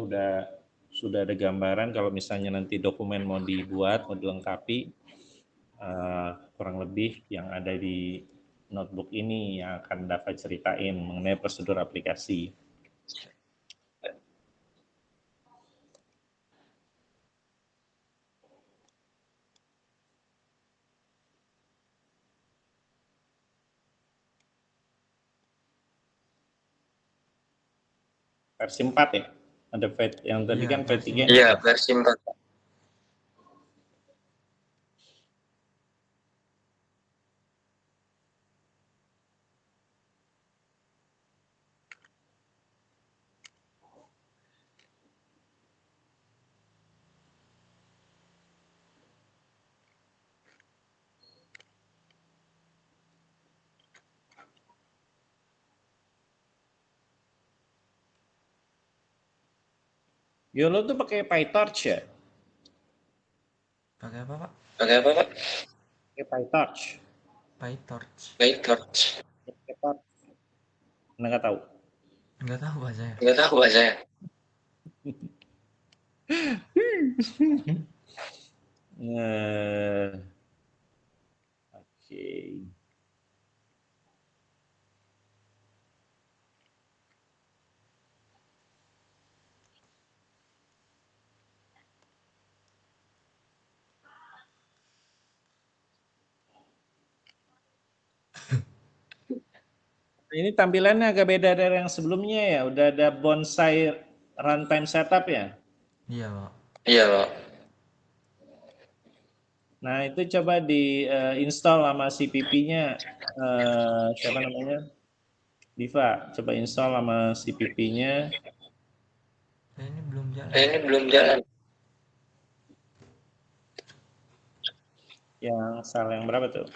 sudah ada gambaran kalau misalnya nanti dokumen mau dibuat, mau dilengkapi, kurang lebih yang ada di notebook ini yang akan dapat ceritain mengenai prosedur aplikasi. Versi 4 ya? Ada yang tadi Iya, kan versi V3. 4. iya versi 4. YOLO tuh pakai PyTorch ya? Pakai apa, Pak? Pakai apa, Pak? Pakai PyTorch. PyTorch. PyTorch. Pakai Torch. Nggak tahu. Nggak tahu, Pak, saya. Nggak tahu, Pak, saya. Eh, Oke. Ini tampilannya agak beda dari yang sebelumnya ya. Udah ada bonsai runtime setup ya. Iya, Pak. Iya, Pak. Nah, itu coba di install sama CPP-nya. Siapa namanya? Diva. Coba install sama CPP-nya. Ini belum jalan. Ini belum jalan. Yang file yang berapa tuh?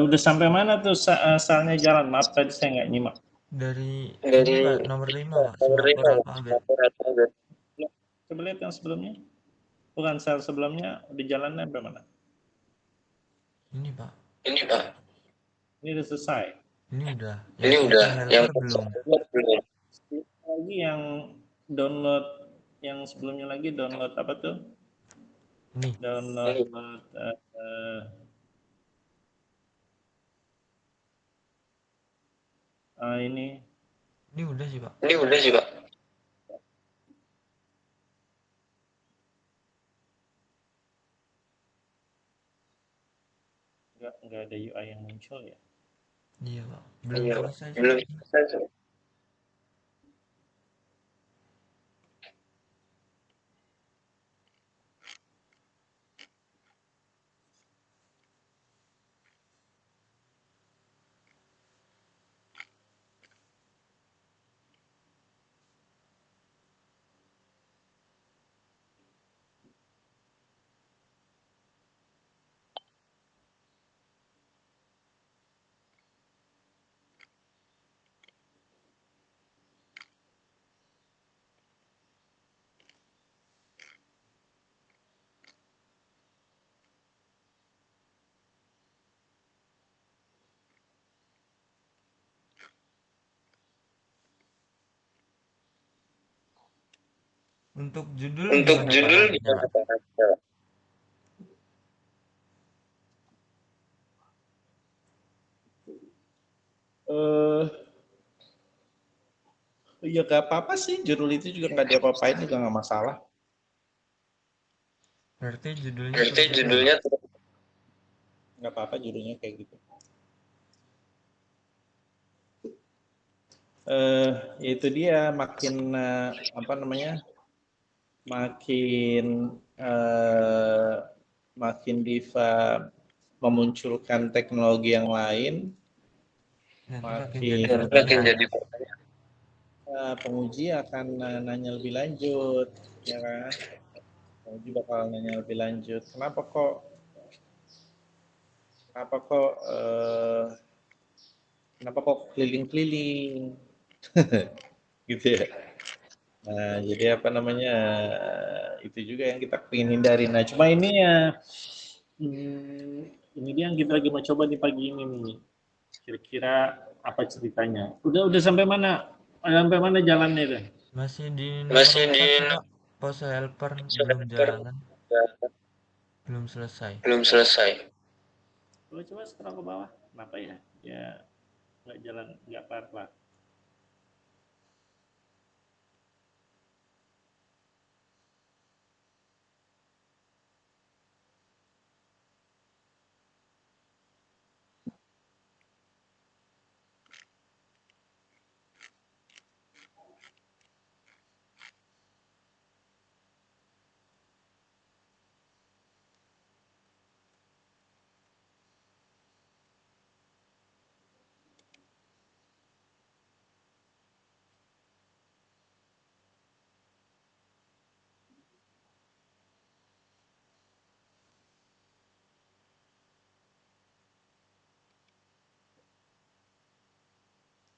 Udah sampai mana tuh salnya jalan? Maaf tadi saya nggak nyimak. Dari ini, Dari Pak, nomor 5, Pak, nomor semafor 5, alfabet. Coba lihat yang sebelumnya. Bukan sel sebelumnya udah jalannya sampai mana? Ini, Pak. Ini, Pak. Ini udah selesai. Ini udah. Ini Yang udah. function Yang helper belum. belum. Lagi yang download yang sebelumnya lagi download apa tuh? Ini. Download ini Ini udah sih, Pak. Ini udah sih, Pak. nggak ada UI yang muncul ya. Iya, Pak. Belum Iya, Pak. selesai sih, Belum Pak. selesai, sih. Untuk judul Untuk gimana Pak judul nantinya gimana Pak? Pak? Eh, ya gak apa-apa sih, judul itu juga nggak diapa-apain, juga nggak masalah. Berarti judulnya Berarti terbuka ya Pak? judulnya Nggak apa-apa judulnya kayak gitu. Ya itu dia, makin apa namanya, makin makin Diva memunculkan teknologi yang lain, Nanti makin jadi makin makin pertanyaan. jadi pertanyaan. penguji akan nanya lebih lanjut, ya kan? Penguji bakal nanya lebih lanjut. Eh, kenapa kok keliling-keliling, gitu ya? Nah, jadi apa namanya, itu juga yang kita ingin hindari. Nah, cuma ini ya, ini dia yang kita lagi mau coba di pagi ini nih. Kira-kira apa ceritanya? Udah sampai mana? Sampai mana jalannya itu? Masih di nomor Masih di 4 sih Pak. Pose helper belum jalan, belum selesai. belum selesai. Coba sekarang ke bawah. Kenapa ya? Ya nggak jalan, nggak pelan-pelan.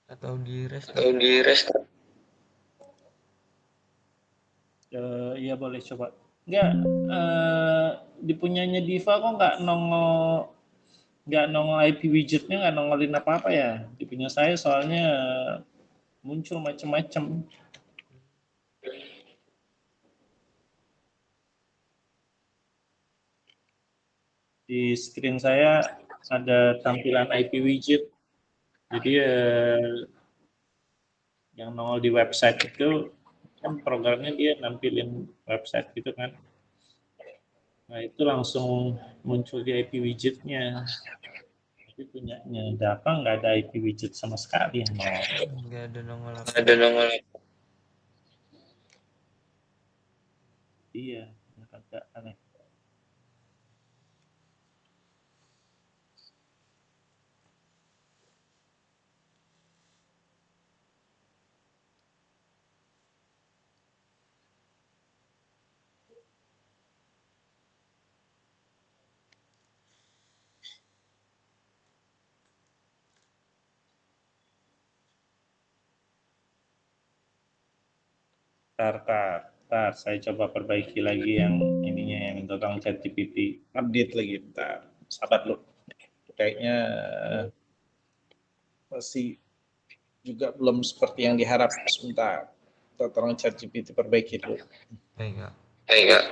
Atau di restart. Atau di restart. Iya boleh coba. Nggak, di punyanya Diva kok nggak nongol IP widgetnya, nggak nongolin apa-apa ya. Di punya saya soalnya muncul macam-macam. Di screen saya ada tampilan IP widget. Jadi yang nongol di website itu kan programnya dia nampilin website gitu kan. Nah itu langsung muncul di IP widgetnya. Tapi punyanya Dava nggak ada IP widget sama sekali. Nggak ada nongol Ada apa-apa. nomor. Iya, agak aneh. Tar, saya coba perbaiki lagi yang ininya, yang tentang ChatGPT. Update lagi, bentar. Sabar lu. Kayaknya masih juga belum seperti yang diharap. Sebentar. Kita tolong ChatGPT perbaiki dulu. Baik Kak. Enggak.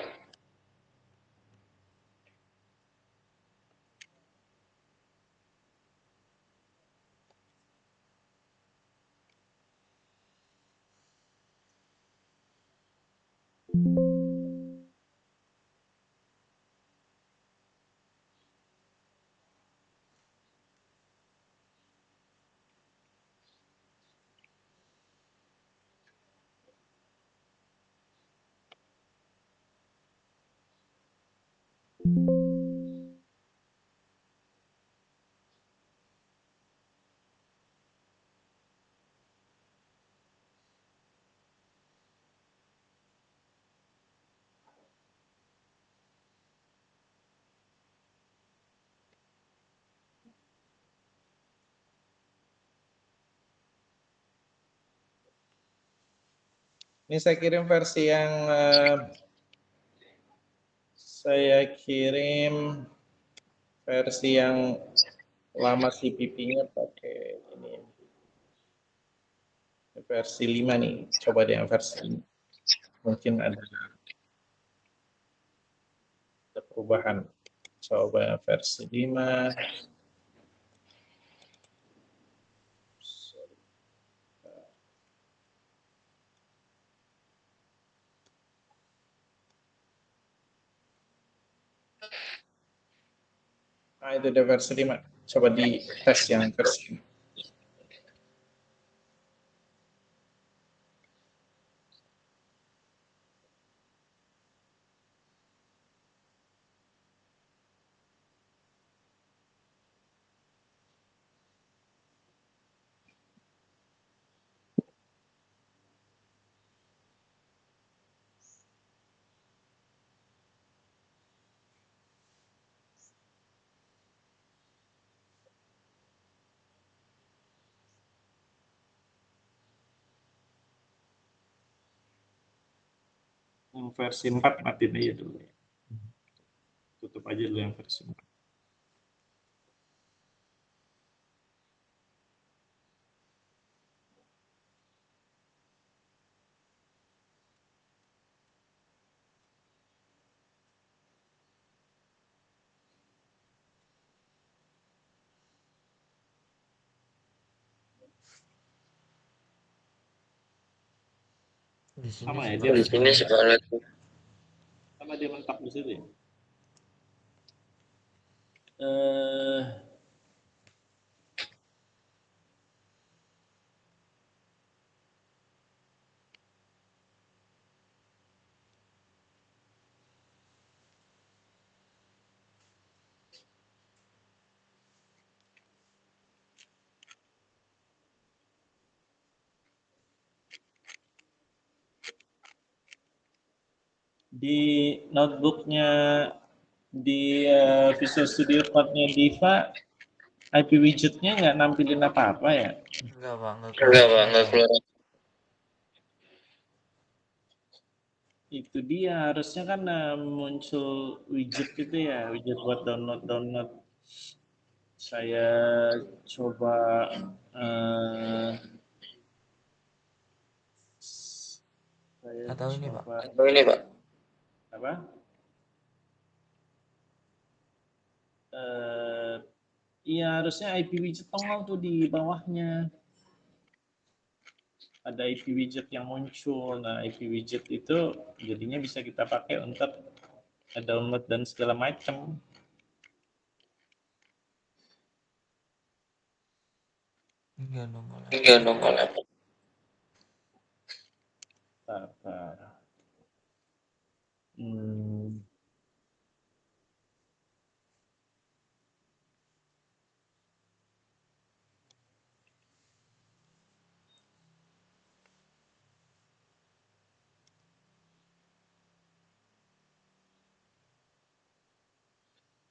Ini saya kirim versi yang lama, CPP-nya pakai ini. Versi 5 nih. Coba deh yang versi ini. mungkin ada perubahan. Coba versi 5. Itu ada versi 5. Coba di tes yang versi 5. Yang versi 4 matiin aja dulu. Tutup aja dulu yang versi 4. Di sini Sama ya, sih, dia Di sini sekolah sama dia mentak di situ ya. Di notebooknya di Visual Studio Code-nya Diva, IP widgetnya nggak nampilin apa-apa ya? enggak Pak, enggak enggak keluar. Pak, enggak keluar. Itu dia, harusnya kan muncul widget gitu ya, widget buat download. Saya coba Atau ini Pak, Oh, ini Pak. apa? Iya, harusnya IP widget tongol tuh di bawahnya. Ada IP widget yang muncul. Nah, IP widget itu jadinya bisa kita pakai untuk download dan segala macam. enggak nongol. Enggak nongol apa. Sabar. Hmm.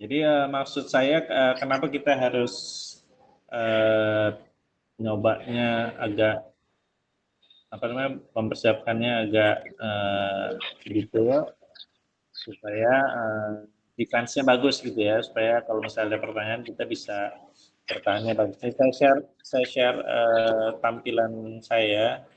Jadi maksud saya kenapa kita harus nyobanya agak apa namanya mempersiapkannya agak gitu ya supaya defense-nya bagus gitu ya supaya kalau misalnya ada pertanyaan kita bisa bertanya bagus. Saya share tampilan saya.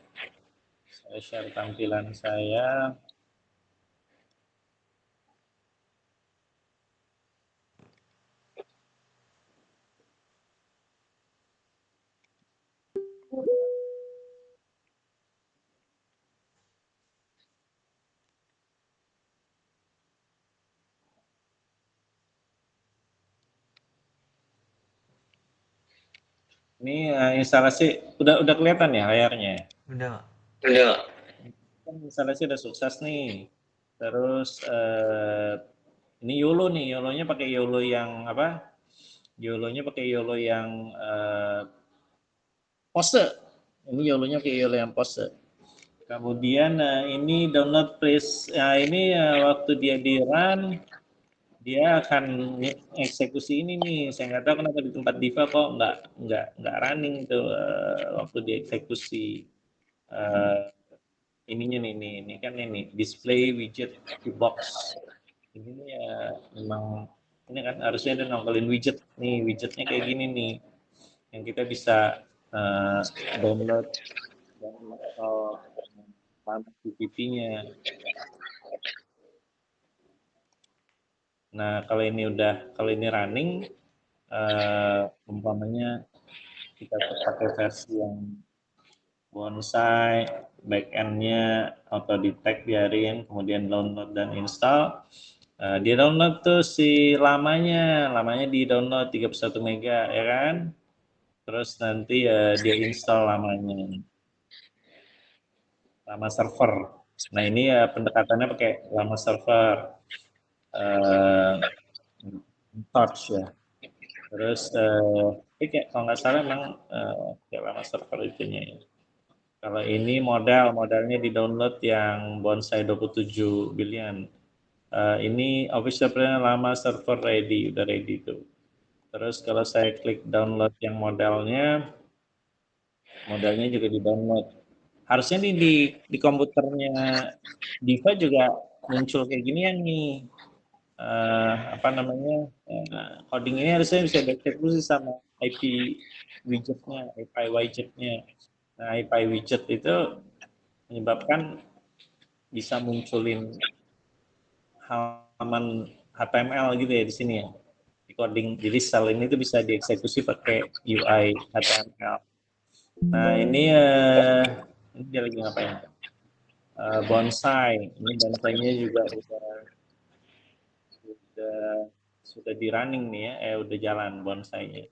Ini instalasi udah kelihatan ya layarnya. Udah Pak. Udah Pak. Kan instalasi udah sukses nih. Terus ini YOLO nih, YOLO-nya pakai YOLO yang apa? YOLO-nya pakai YOLO yang pose. Ini YOLO-nya pakai YOLO yang pose. Kemudian ini download please. Nah, ini waktu dia di run dia akan eksekusi ini nih. Saya nggak tahu kenapa di tempat Diva kok nggak running itu waktu dieksekusi ininya nih, ini kan ini display widget di box. Ini ya memang ini kan harusnya ada nongolin widget nih, widgetnya kayak gini nih yang kita bisa download atau lama PPT-nya. Nah, kalau ini running, umpamanya kita pakai versi yang bonsai, backend-nya auto detect biarin, kemudian download dan install. Dia download tuh si lamanya di download 31 mega ya kan. Terus nanti dia install lamanya, lama server. Nah ini ya pendekatannya pakai lama server, torch ya. Terus kayak kalau nggak salah memang kayak lama server itunya ya. Kalau ini modalnya di download yang bonsai 27 billion. Ini official plan lama server ready, udah ready tuh. Terus kalau saya klik download yang modalnya juga di download. Harusnya di komputernya Diva juga muncul kayak gini ya nih. Apa namanya? Coding ini harusnya bisa dieksekusi sama IP widgetnya, IP widgetnya. Nah, IP widget itu menyebabkan bisa munculin halaman HTML gitu ya di sini ya. Di coding. Jadi sel ini tuh bisa dieksekusi pakai UI HTML. Nah, ini dia lagi ngapain? Bonsai. Ini bonsainya juga sudah di running nih ya, udah jalan bonsainya.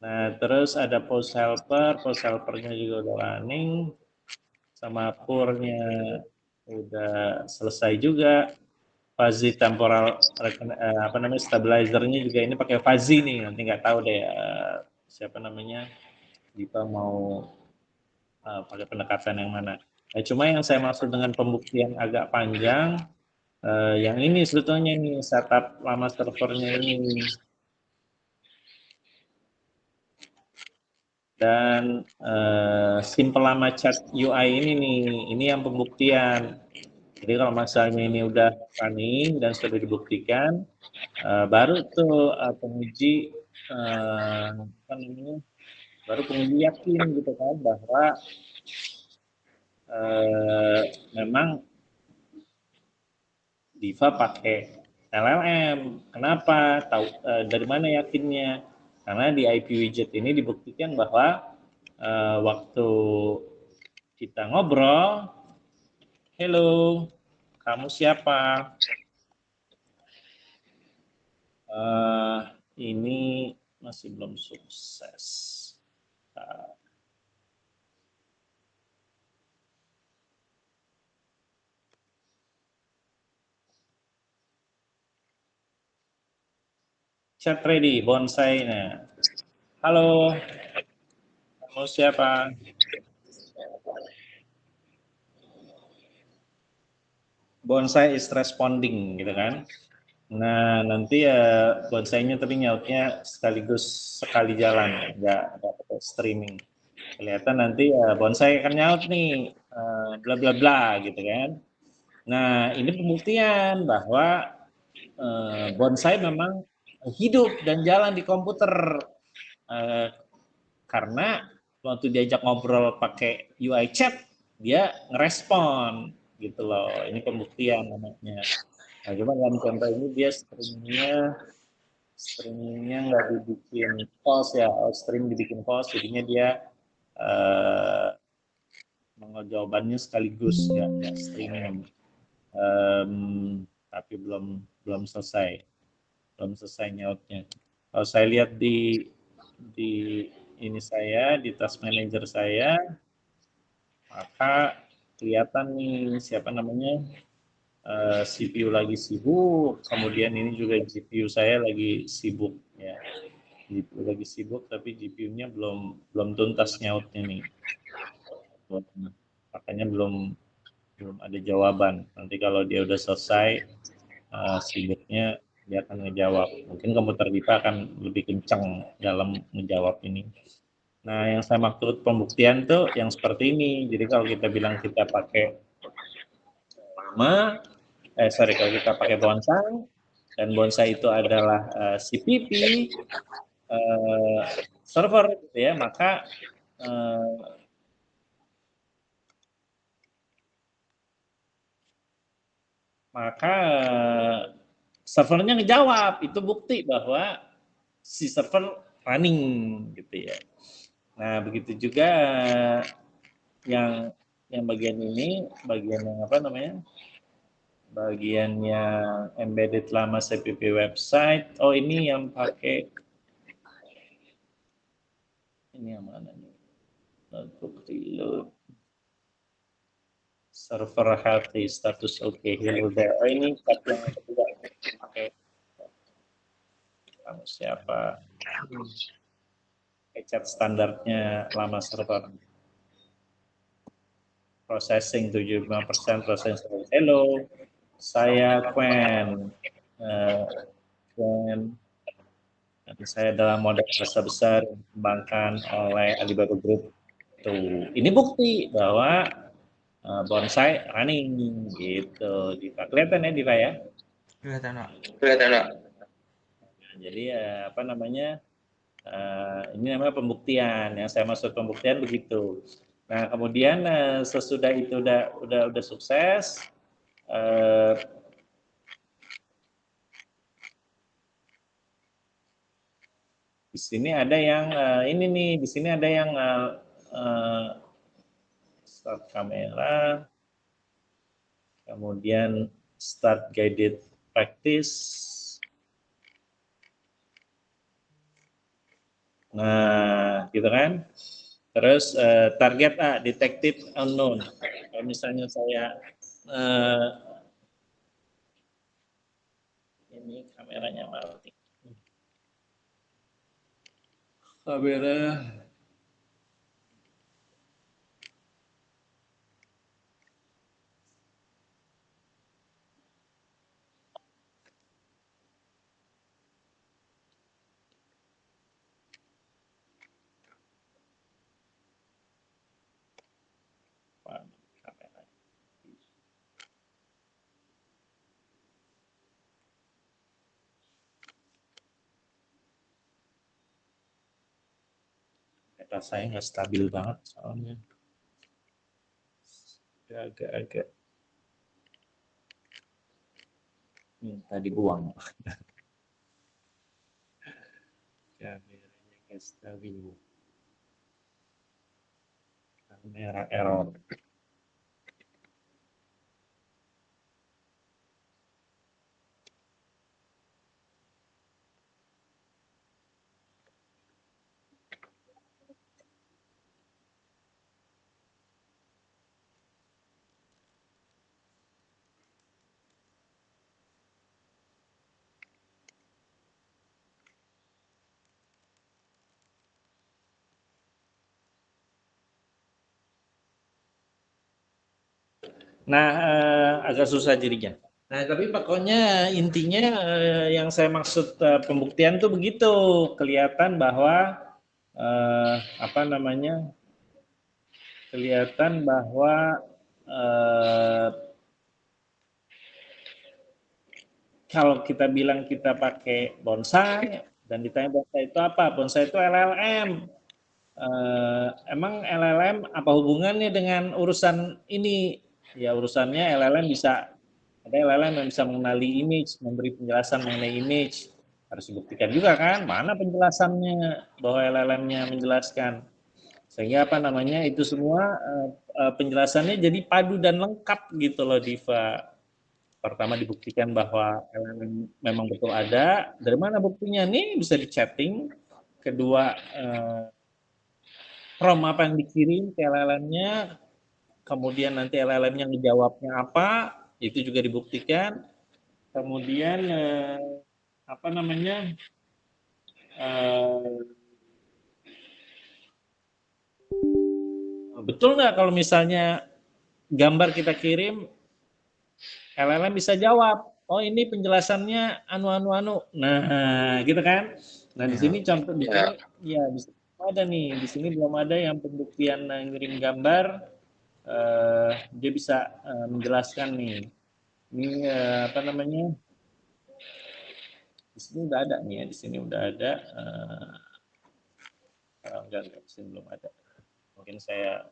Nah, terus ada post helpernya juga udah running, sama purnya udah selesai juga. Fuzzy temporal apa namanya stabilizernya juga ini pakai fuzzy nih, nanti nggak tahu deh siapa namanya Dipa mau pakai pendekatan yang mana. Nah, cuma yang saya maksud dengan pembuktian agak panjang, yang ini sebetulnya nih setup lama servernya ini. Dan simple lama chat UI ini yang pembuktian. Jadi kalau misalnya ini udah running dan sudah dibuktikan, baru tuh penguji apa namanya, baru penguji yakin gitu kan bahwa memang Diva pakai LLM. Kenapa? Tahu dari mana yakinnya? Karena di IP widget ini dibuktikan bahwa waktu kita ngobrol, hello, kamu siapa? Ini masih belum sukses. Chat ready, bonsai. Nah, halo, kamu siapa? Bonsai is responding, gitu kan? Nah, nanti ya bonsainya tapi nyautnya sekaligus sekali jalan, nggak pakai streaming. Kelihatan nanti ya bonsai akan nyaut nih, bla bla bla gitu kan. Nah, ini pembuktian bahwa bonsai memang hidup dan jalan di komputer karena waktu diajak ngobrol pakai UI chat dia ngerespon gitu loh. Ini pembuktian namanya. Nah, cuma dalam contoh ini dia streamingnya nggak dibikin pause ya, stream dibikin pause, jadinya dia jawabannya sekaligus nggak streaming, tapi belum selesai nyautnya. Kalau saya lihat di ini saya di task manager saya, maka kelihatan nih siapa namanya, CPU lagi sibuk, kemudian ini juga GPU saya lagi sibuk ya. GPU lagi sibuk tapi GPU-nya belum tuntas nyautnya nih. Makanya belum ada jawaban. Nanti kalau dia udah selesai sibuknya dia akan ngejawab. Mungkin komputer Dipa akan lebih kencang dalam menjawab ini. Nah, yang saya maksud pembuktian tuh yang seperti ini. Jadi kalau kita bilang kita pakai kalau kita pakai bonsai dan bonsai itu adalah CPP server gitu ya, maka maka servernya ngejawab. Itu bukti bahwa si server running gitu ya. Nah, begitu juga yang bagian ini, bagian yang apa namanya? Bagian yang embedded lama CPP website. Oh, ini yang pakai ini yang mana nih? Notebook reload. Server healthy status oke. Hello there. Oh, ini tab yang kedua. Oke. Kamu siapa? Chat standarnya lama server. Processing 75%, processing. Hello, saya Quen. Quen. Nanti saya dalam model besar yang dikembangkan oleh Alibaba Group. Tuh, ini bukti bahwa bonsai running gitu. Diva. Kelihatan ya Diva ya? Kelihatan, Pak. Kelihatan, Pak. Jadi apa namanya? Ini namanya pembuktian. Yang saya maksud pembuktian begitu. Nah, kemudian sesudah itu udah sukses, di sini ada yang ini nih, di sini ada yang start kamera, kemudian start guided practice. Nah, gitu kan? Terus target detected unknown. Kalau misalnya saya ini kameranya mati. Kamera kamera. Data saya nggak stabil banget soalnya. Agak-agak minta dibuang. Kameranya nggak stabil. Kamera error. Nah, agak susah jadinya. Nah, tapi pokoknya intinya yang saya maksud pembuktian tuh begitu, kelihatan bahwa apa namanya? Kelihatan bahwa kalau kita bilang kita pakai bonsai dan ditanya bonsai itu apa? Bonsai itu LLM. Emang LLM apa hubungannya dengan urusan ini? Ya urusannya LLM bisa ada LLM yang bisa mengenali image, memberi penjelasan mengenai image. Harus dibuktikan juga kan, mana penjelasannya bahwa LLM-nya menjelaskan. Sehingga apa namanya itu semua penjelasannya jadi padu dan lengkap gitu loh Diva. Pertama dibuktikan bahwa LLM memang betul ada. Dari mana buktinya? Nih bisa di chatting. Kedua prompt apa yang dikirim ke LLM-nya, kemudian nanti LLM-nya ngejawabnya apa, itu juga dibuktikan. Kemudian apa namanya? Betul nggak kalau misalnya gambar kita kirim, LLM bisa jawab. Oh ini penjelasannya anu. Nah, gitu kan? Nah di sini contoh di sini ya di sini ada nih. Di sini belum ada yang pembuktian ngirim gambar. Dia bisa menjelaskan nih. Ini apa namanya? Di sini udah ada nih ya. Di sini udah ada. Enggak, di sini belum ada. Mungkin saya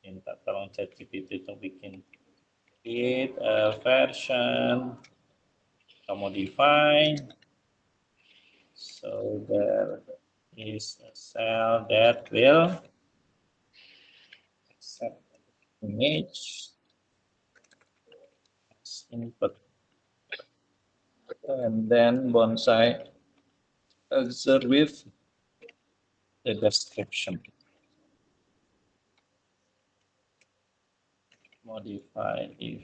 minta tolong ChatGPT untuk bikin. create a version to modify. So there is a cell that will accept image as input. And then Bonsai answer with the description. Modify if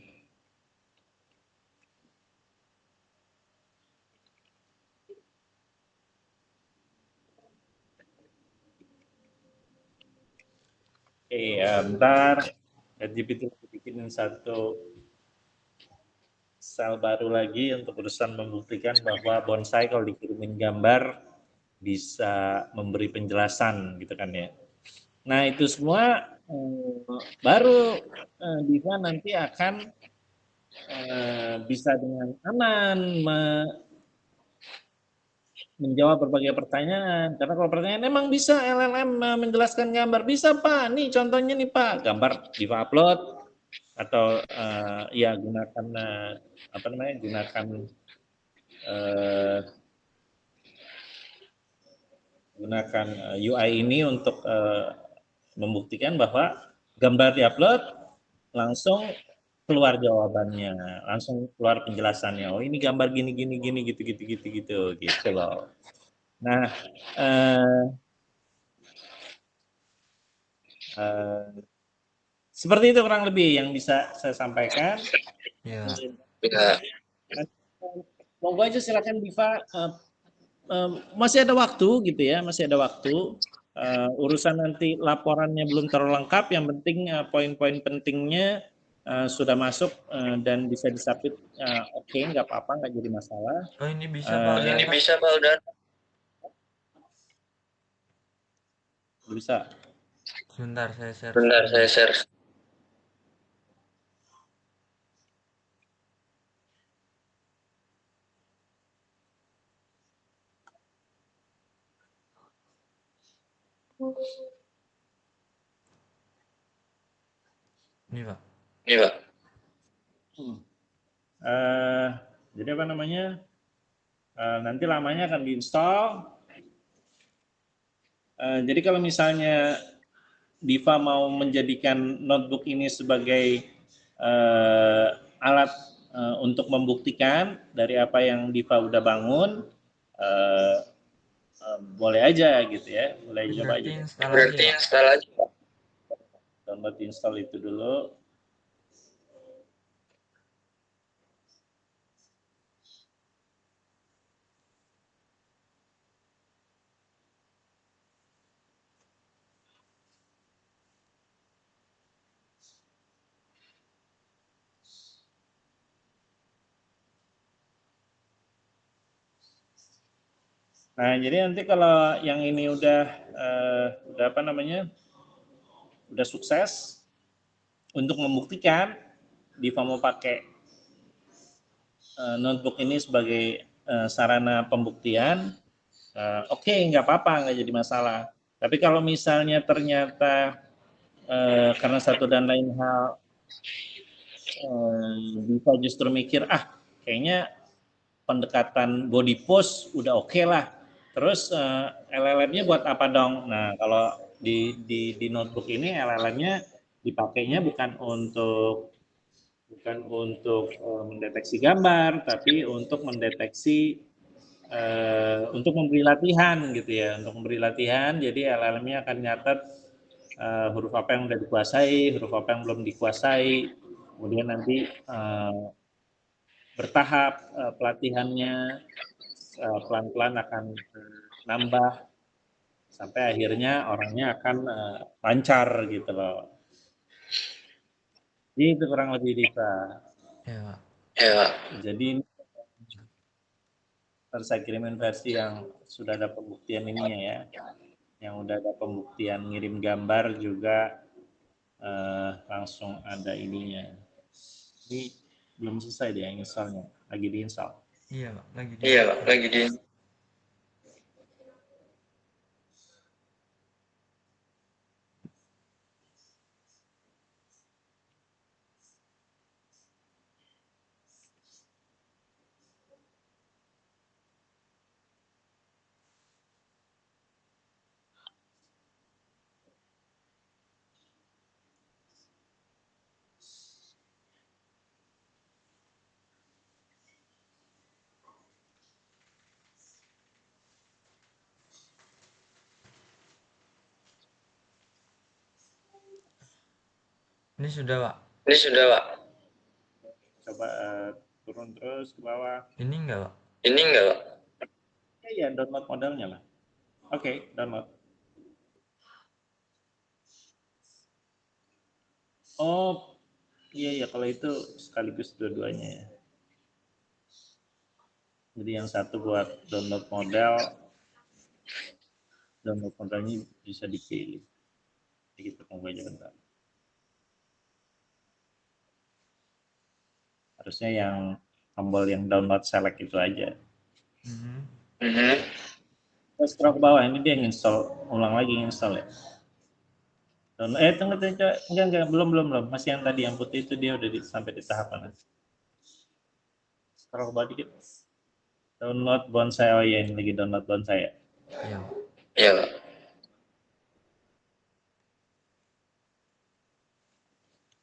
bentar, GPT bikinin satu sel baru lagi untuk urusan membuktikan bahwa bonsai kalau dikirimin gambar bisa memberi penjelasan gitu kan ya. Nah itu semua baru Diva nanti akan bisa dengan aman menjawab berbagai pertanyaan. Karena kalau pertanyaan emang bisa LLM menjelaskan gambar, bisa Pak. Nih contohnya nih Pak, gambar Diva upload atau ya gunakan apa namanya, gunakan UI ini untuk membuktikan bahwa gambar diupload langsung keluar jawabannya, langsung keluar penjelasannya. Oh ini gambar gini gini gini gitu gitu gitu gitu gitu loh. Nah seperti itu kurang lebih yang bisa saya sampaikan. Ya. Ya. Monggo aja silakan Diva. Masih ada waktu gitu ya, masih ada waktu. Urusan nanti laporannya belum terlalu lengkap, yang penting poin-poin pentingnya sudah masuk dan bisa disubmit. Oke, nggak apa-apa, nggak jadi masalah. Oh ini bisa Pak udah. Ini bisa Pak udah. Bisa. Sebentar saya share. Bentar saya share. Ini Pak. Ini Pak. Jadi apa namanya? Nanti lamanya akan diinstal. Jadi kalau misalnya Diva mau menjadikan notebook ini sebagai alat untuk membuktikan dari apa yang Diva udah bangun, boleh aja gitu ya, boleh coba Berarti aja. install aja Berarti Pak. install aja Pak. Download install itu dulu. Nah, jadi nanti kalau yang ini udah apa namanya, udah sukses untuk membuktikan Diva mau pakai notebook ini sebagai sarana pembuktian, oke, nggak apa-apa, nggak jadi masalah. Tapi kalau misalnya ternyata karena satu dan lain hal Diva justru mikir, kayaknya pendekatan body pose udah oke lah. Terus LLM-nya buat apa dong? Nah, kalau di notebook ini LLM-nya dipakainya bukan untuk mendeteksi gambar, tapi untuk mendeteksi untuk memberi latihan gitu ya, untuk memberi latihan. Jadi LLM-nya akan nyatet huruf apa yang udah dikuasai, huruf apa yang belum dikuasai. Kemudian nanti bertahap pelatihannya pelan-pelan akan nambah sampai akhirnya orangnya akan lancar gitu loh. Jadi itu kurang lebih Diva. Ya Pak. Ya Pak. Jadi harus saya kirimin versi yang sudah ada pembuktian ininya ya, yang udah ada pembuktian ngirim gambar juga langsung ada ininya. Ini belum selesai dia installnya, lagi diinstal. Iya Pak, lagi di. Iya Pak, lagi di. Ini sudah, Pak. Ini sudah, Pak. Coba turun terus ke bawah. Ini enggak, Pak. Ini enggak, Pak. Ya, download modelnya lah. Oke, download. Oh, iya kalau itu sekaligus dua-duanya ya. Jadi yang satu buat download modelnya bisa dipilih. Jadi kita tunggu aja bentar. Harusnya yang tombol yang download select itu aja. Terus scroll ke bawah, ini dia install, ulang lagi install ya. Tunggu, enggak, belum. Masih yang tadi yang putih itu dia udah sampai di tahap mana? Scroll ke bawah dikit. Download bonsai, oh iya ini lagi download bonsai ya. Iya, Pak. Iya, Pak.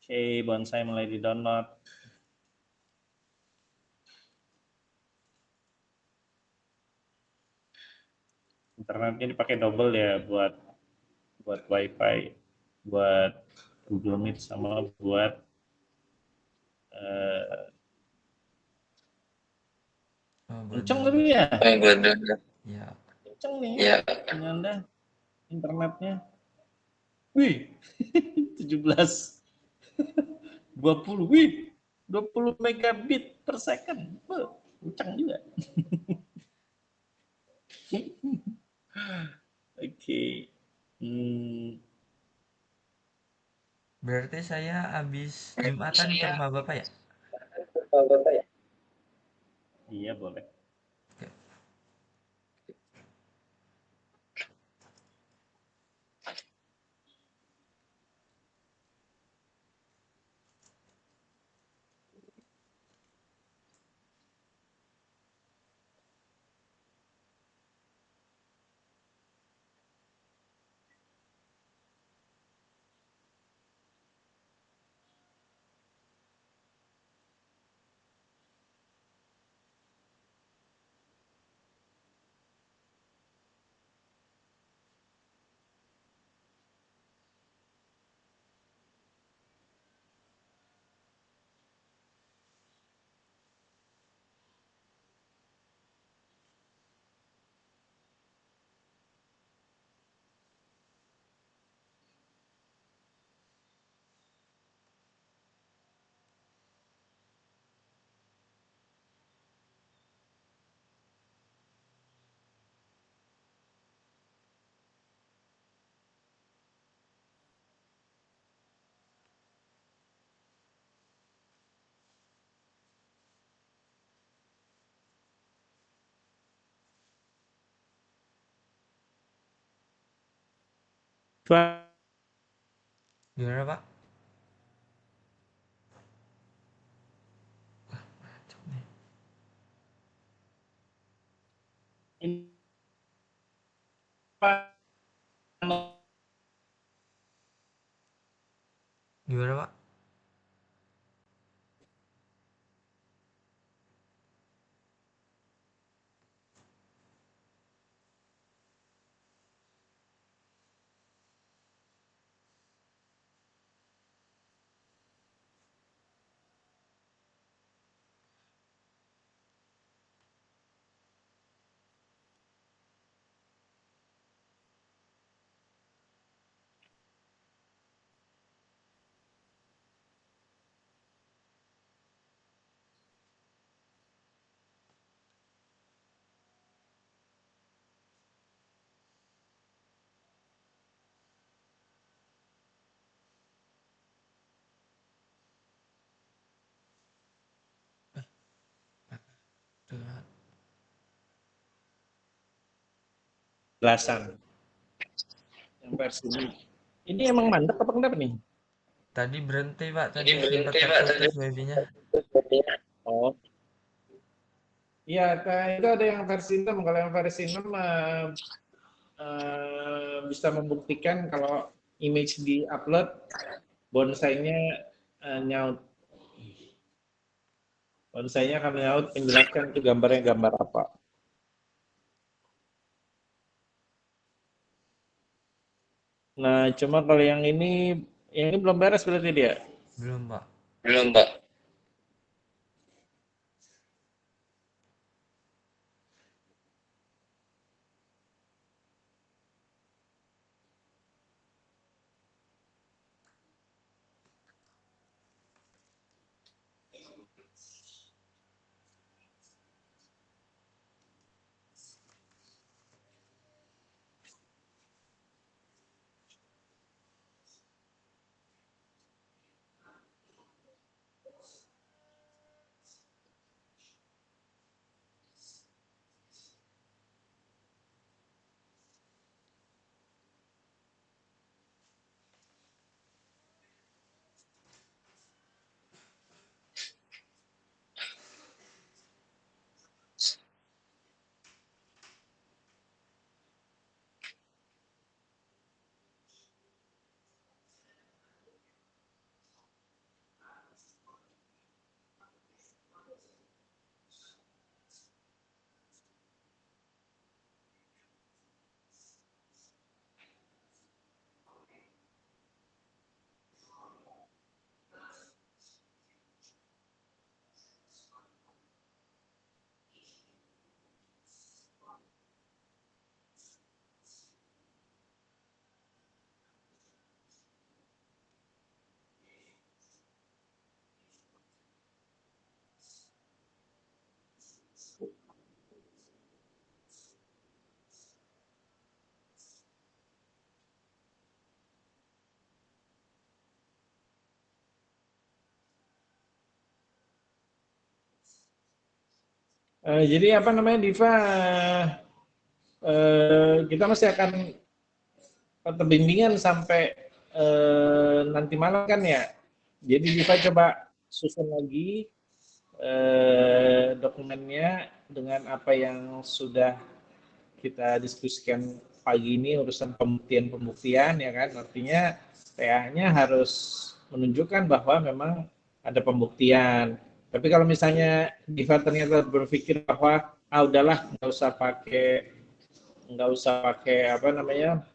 Oke, bonsai mulai di download. Internetnya dipakai double ya buat wifi, buat Google Meet sama buat kenceng tapi ya. Oh, buat download. Iya. Kenceng nih. Iya. Ini Anda internetnya. Wih, 17. 20. Wih, 20 megabit per second. Kenceng juga. Oke. Berarti saya habis Jumatan ke rumah Bapak ya? Iya, boleh. Oke. Gimana, Pak? Macet nih. Ini Gimana, Pak? Tuh, belasan yang versi ini emang mandek apa kenapa nih? tadi berhenti, Pak. Tadi Tadi sempat berhenti, Pak. Tadi. terputus wifi-nya. Oh, iya, itu ada yang versi 6. Kalau yang versi 6 bisa membuktikan kalau image di-upload, bonsainya nyaut. Bonsainya akan nyaut menjelaskan itu gambarnya gambar apa. Nah, cuma kalau yang ini belum beres berarti dia. Belum, Pak. Belum, Pak. Jadi apa namanya Diva, kita masih akan tetap bimbingan sampai nanti malam kan ya. Jadi Diva coba susun lagi dokumennya dengan apa yang sudah kita diskusikan pagi ini, urusan pembuktian-pembuktian ya kan. Artinya TA-nya harus menunjukkan bahwa memang ada pembuktian. Tapi kalau misalnya Diva ternyata berpikir bahwa udahlah nggak usah pakai apa namanya,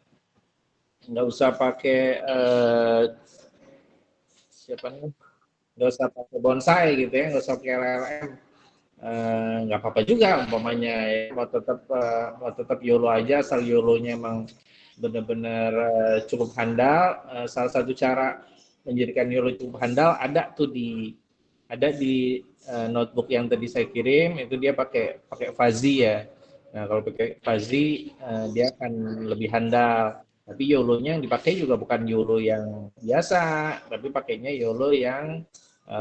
nggak usah pakai siapa namanya, nggak usah pakai bonsai gitu ya, nggak usah pakai LLM, nggak apa-apa juga umpamanya ya. Mau tetap YOLO aja, asal YOLO-nya emang benar-benar cukup handal. Salah satu cara menjadikan YOLO cukup handal ada di notebook yang tadi saya kirim, itu dia pakai Fuzzy ya. Nah, kalau pakai Fuzzy dia akan lebih handal. Tapi YOLO-nya yang dipakai juga bukan YOLO yang biasa, tapi pakainya YOLO yang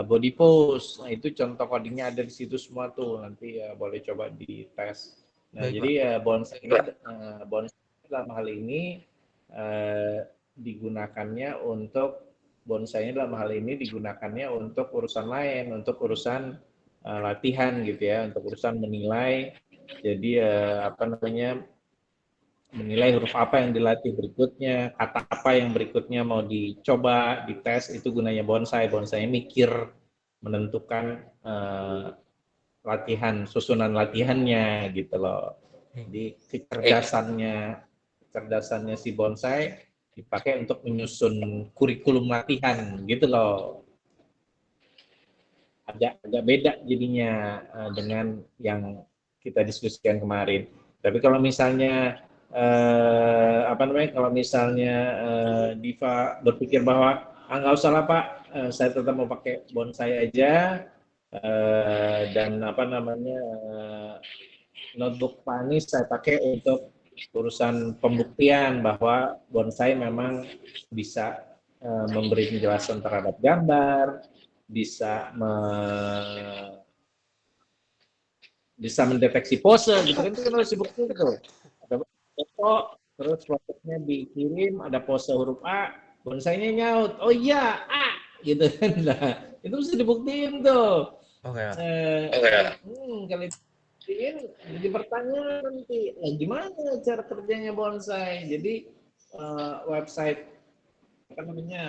body pose. Nah, itu contoh codingnya ada di situ semua tuh. Nanti boleh coba dites. Nah, Baik, Pak. jadi bonsai dalam hal ini digunakannya untuk bonsainya dalam hal ini digunakannya untuk urusan lain, untuk urusan latihan gitu ya, untuk urusan menilai. Jadi apa namanya, menilai huruf apa yang dilatih berikutnya, kata apa yang berikutnya mau dicoba, dites, itu gunanya bonsai. Bonsai mikir, menentukan susunan latihannya gitu loh. Jadi kecerdasannya si bonsai dipakai untuk menyusun kurikulum latihan gitu loh. Agak beda jadinya dengan yang kita diskusikan kemarin. Tapi kalau misalnya apa namanya, kalau misalnya Diva berpikir bahwa nggak usah lah Pak, saya tetap mau pakai bonsai aja, dan apa namanya, notebook Pak Anies saya pakai untuk urusan pembuktian bahwa bonsai memang bisa memberi penjelasan terhadap gambar, bisa bisa mendeteksi pose gitu kan, itu kan harus dibuktikan tuh. Ada foto, terus fotonya dikirim, ada pose huruf A, bonsainya nyaut, oh iya A gitu kan. Nah, itu bisa dibuktiin tuh. Oke, Pak. Kalau dibuktiin jadi pertanyaan nanti, nah, gimana cara kerjanya bonsai. Jadi website apa namanya,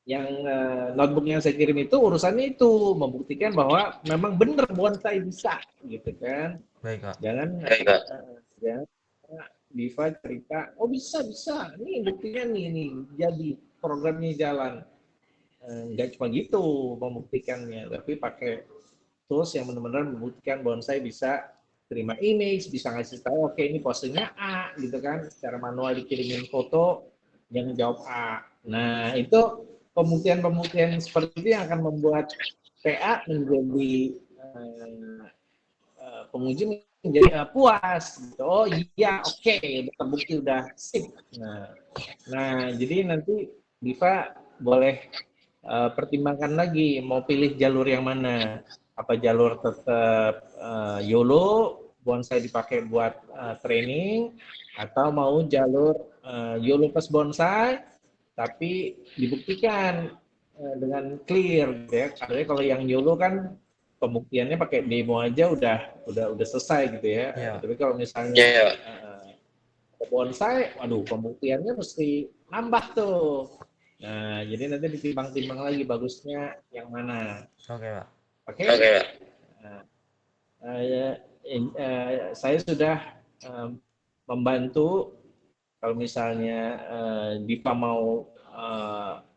yang notebook yang saya kirim itu urusannya itu membuktikan bahwa memang benar bonsai bisa gitu kan. Baik, Pak. Jangan Baik, Pak. jangan Diva cerita, oh bisa, nih buktinya nih jadi programnya jalan. Nggak cuma gitu membuktikannya, tapi pakai tools yang benar-benar membuktikan bonsai bisa terima image, bisa ngasih tahu, oke ini posenya A, gitu kan, secara manual dikirimin foto, yang jawab A. Nah, itu pembuktian-pembuktian seperti itu yang akan membuat PA menjadi penguji menjadi puas gitu. Oh iya, oke, terbukti udah sip. Nah, jadi nanti Diva boleh pertimbangkan lagi mau pilih jalur yang mana. Apa jalur tetap YOLO, bonsai dipakai buat training, atau mau jalur YOLO plus bonsai, tapi dibuktikan dengan clear, gitu ya. Karena kalau yang YOLO kan pembuktiannya pakai demo aja udah selesai gitu ya. Iya. Tapi kalau misalnya Iya, bonsai, waduh pembuktiannya mesti nambah tuh. Nah, jadi nanti ditimbang-timbang lagi bagusnya yang mana. Oke, Pak. Oke? oke Pak. Nah, saya sudah membantu kalau misalnya Diva mau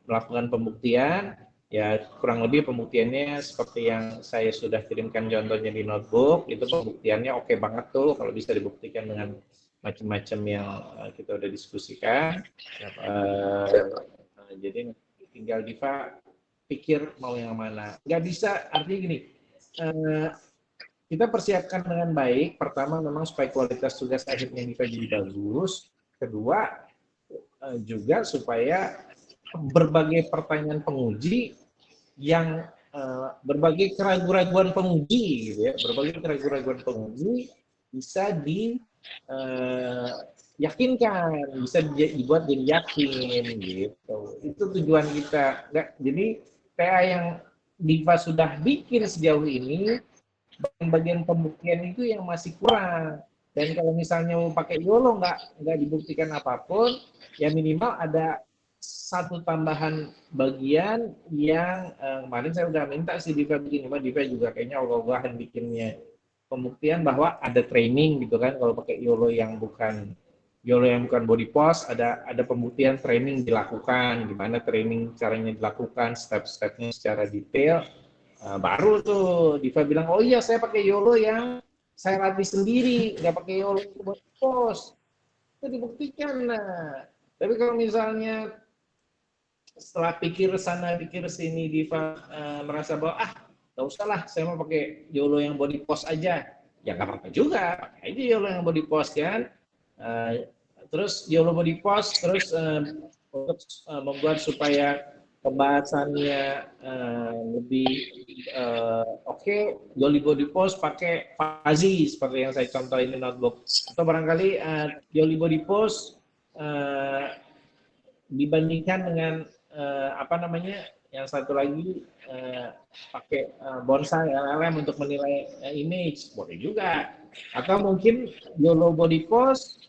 melakukan pembuktian, ya kurang lebih pembuktiannya seperti yang saya sudah kirimkan contohnya di notebook, itu pembuktiannya oke banget tuh kalau bisa dibuktikan dengan macam-macam yang kita udah diskusikan. Jadi tinggal Diva pikir mau yang mana. Nggak bisa, artinya gini, kita persiapkan dengan baik. Pertama memang supaya kualitas tugas akhirnya Diva jadi bagus. Kedua, juga supaya berbagai pertanyaan penguji yang berbagai keraguan-keraguan penguji, gitu ya, berbagai keraguan-keraguan penguji bisa diyakinkan, bisa dibuat jadi yakin, gitu. Itu tujuan kita. Nggak, jadi PA yang Diva sudah bikin sejauh ini, bagian pembuktian itu yang masih kurang. Dan kalau misalnya mau pakai YOLO nggak dibuktikan apapun, ya minimal ada satu tambahan bagian yang kemarin saya udah minta si Diva bikin, cuma Diva juga kayaknya ogah-ogahan bikinnya, pembuktian bahwa ada training gitu kan, kalau pakai YOLO yang bukan body pose, ada pembuktian training dilakukan, gimana training caranya dilakukan, step-stepnya secara detail. Baru tuh Diva bilang, oh iya saya pakai YOLO yang saya latih sendiri, nggak pakai YOLO buat pos. Itu dibuktikan. Nah, tapi kalau misalnya setelah pikir sana pikir sini Diva merasa bahwa nggak usah lah, saya mau pakai YOLO yang body pose aja, ya nggak apa-apa juga, pakai aja YOLO yang body pose kan. Terus YOLO body pose, terus untuk membuat supaya pembahasannya lebih oke, YOLO body pose pakai Fazi seperti yang saya contohin di notebook, atau barangkali YOLO body pose dibandingkan dengan apa namanya yang satu lagi pakai bonsai LLM untuk menilai image, boleh juga. Atau mungkin YOLO body pose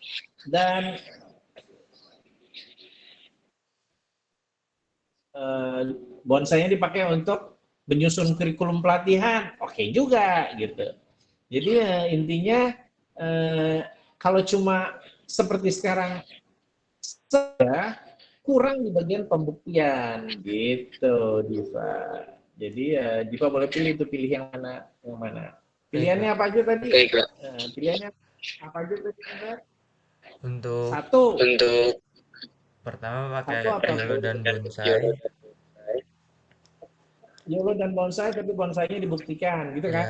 dan bonsainya dipakai untuk menyusun kurikulum pelatihan, oke juga gitu. Jadi intinya kalau cuma seperti sekarang saja, kurang di bagian pembuktian gitu, Diva. Jadi Diva boleh pilih itu, pilih yang mana. Pilihannya apa aja tadi? Pilihannya apa aja tadi? Untuk pertama pakai YOLO dan bonsai. YOLO dan bonsai, tapi bonsainya dibuktikan, gitu kan?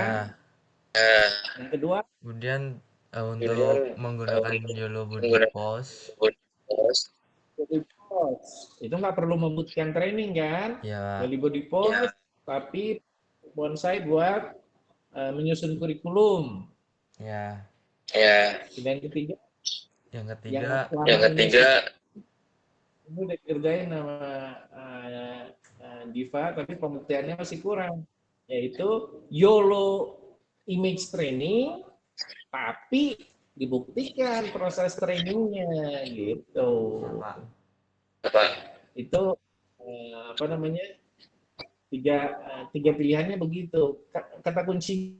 Ya. Yang kedua, Kemudian untuk menggunakan YOLO body pose. body pose. Itu nggak perlu membuktikan training kan? Ya. Body body pose, tapi bonsai buat menyusun kurikulum. Ya. Dan ketiga, Yang yang ketiga ini udah dikerjain sama Diva, tapi pembuktiannya masih kurang, yaitu YOLO image training, tapi dibuktikan proses trainingnya gitu. Itu apa namanya, tiga pilihannya begitu. Kata kunci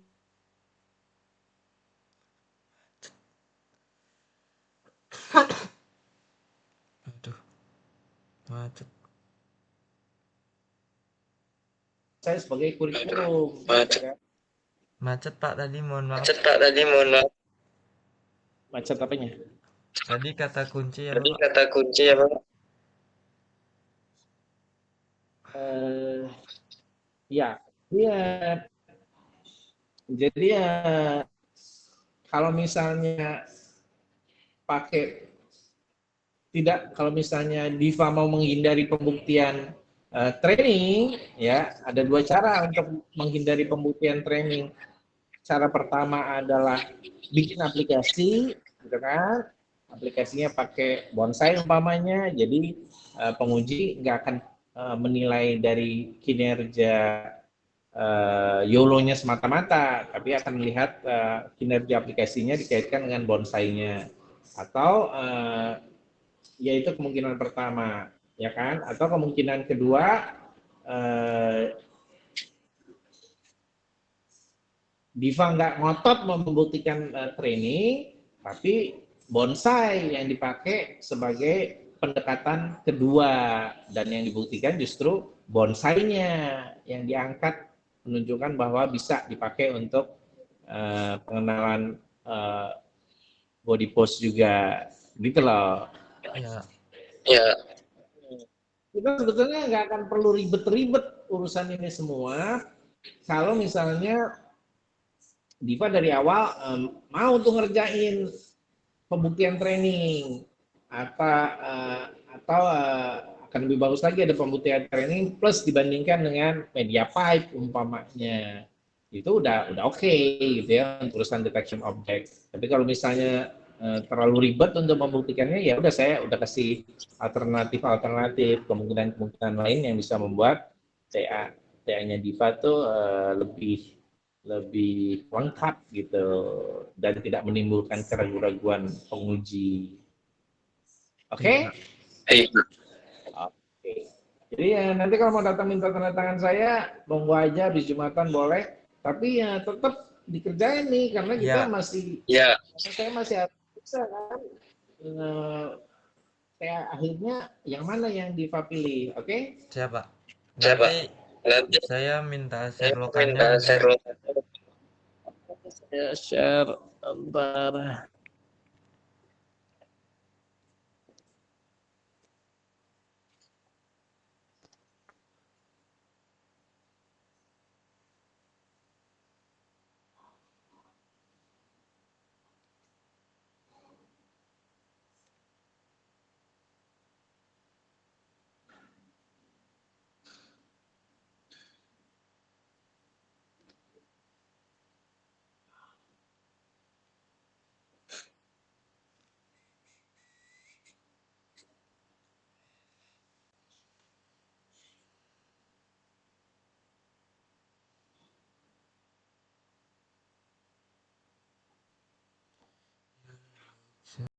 Aduh, macet. Saya sebagai kurikulum. Macet. Ya kan? Macet Pak tadi, mohon maaf. Macet Pak tadi, mohon maaf. Macet apanya? Tadi kata kunci apa Tadi Pak? kata kunci apa Pak? Ya, iya. Jadi ya kalau misalnya pakai tidak, kalau misalnya Diva mau menghindari pembuktian training, ya ada dua cara untuk menghindari pembuktian training. Cara pertama adalah bikin aplikasi, gitu kan? Aplikasinya pakai bonsai umpamanya, jadi penguji nggak akan menilai dari kinerja YOLO-nya semata-mata, tapi akan melihat kinerja aplikasinya dikaitkan dengan bonsainya. Atau yaitu kemungkinan pertama, ya kan? Atau kemungkinan kedua, Diva nggak ngotot membuktikan training, tapi bonsai yang dipakai sebagai pendekatan kedua, dan yang dibuktikan justru bonsainya yang diangkat menunjukkan bahwa bisa dipakai untuk pengenalan body pose juga, gitu loh. Ya, Ya, Kita sebetulnya nggak akan perlu ribet-ribet urusan ini semua kalau misalnya Diva dari awal mau tuh ngerjain pembuktian training, atau akan lebih bagus lagi ada pembuktian training plus dibandingkan dengan media pipe umpamanya, itu udah oke, gitu ya untuk urusan detection object. Tapi kalau misalnya terlalu ribet untuk membuktikannya, ya udah saya udah kasih alternatif kemungkinan lain yang bisa membuat TA-nya Diva tuh lebih lebih lengkap gitu dan tidak menimbulkan keraguan-raguan penguji. Oke? iya. iya. Oke. Jadi ya nanti kalau mau datang minta tanda tangan saya, monggo aja habis Jumatan boleh. Tapi ya tetap dikerjain nih karena kita Ya, masih, Ya, saya masih harus bisa kan. Kayak akhirnya yang mana yang Diva pilih, oke? siapa? siapa? Nanti Nanti saya minta saya share lokannya minta nanti share Pak. lokasi. Saya share ntar.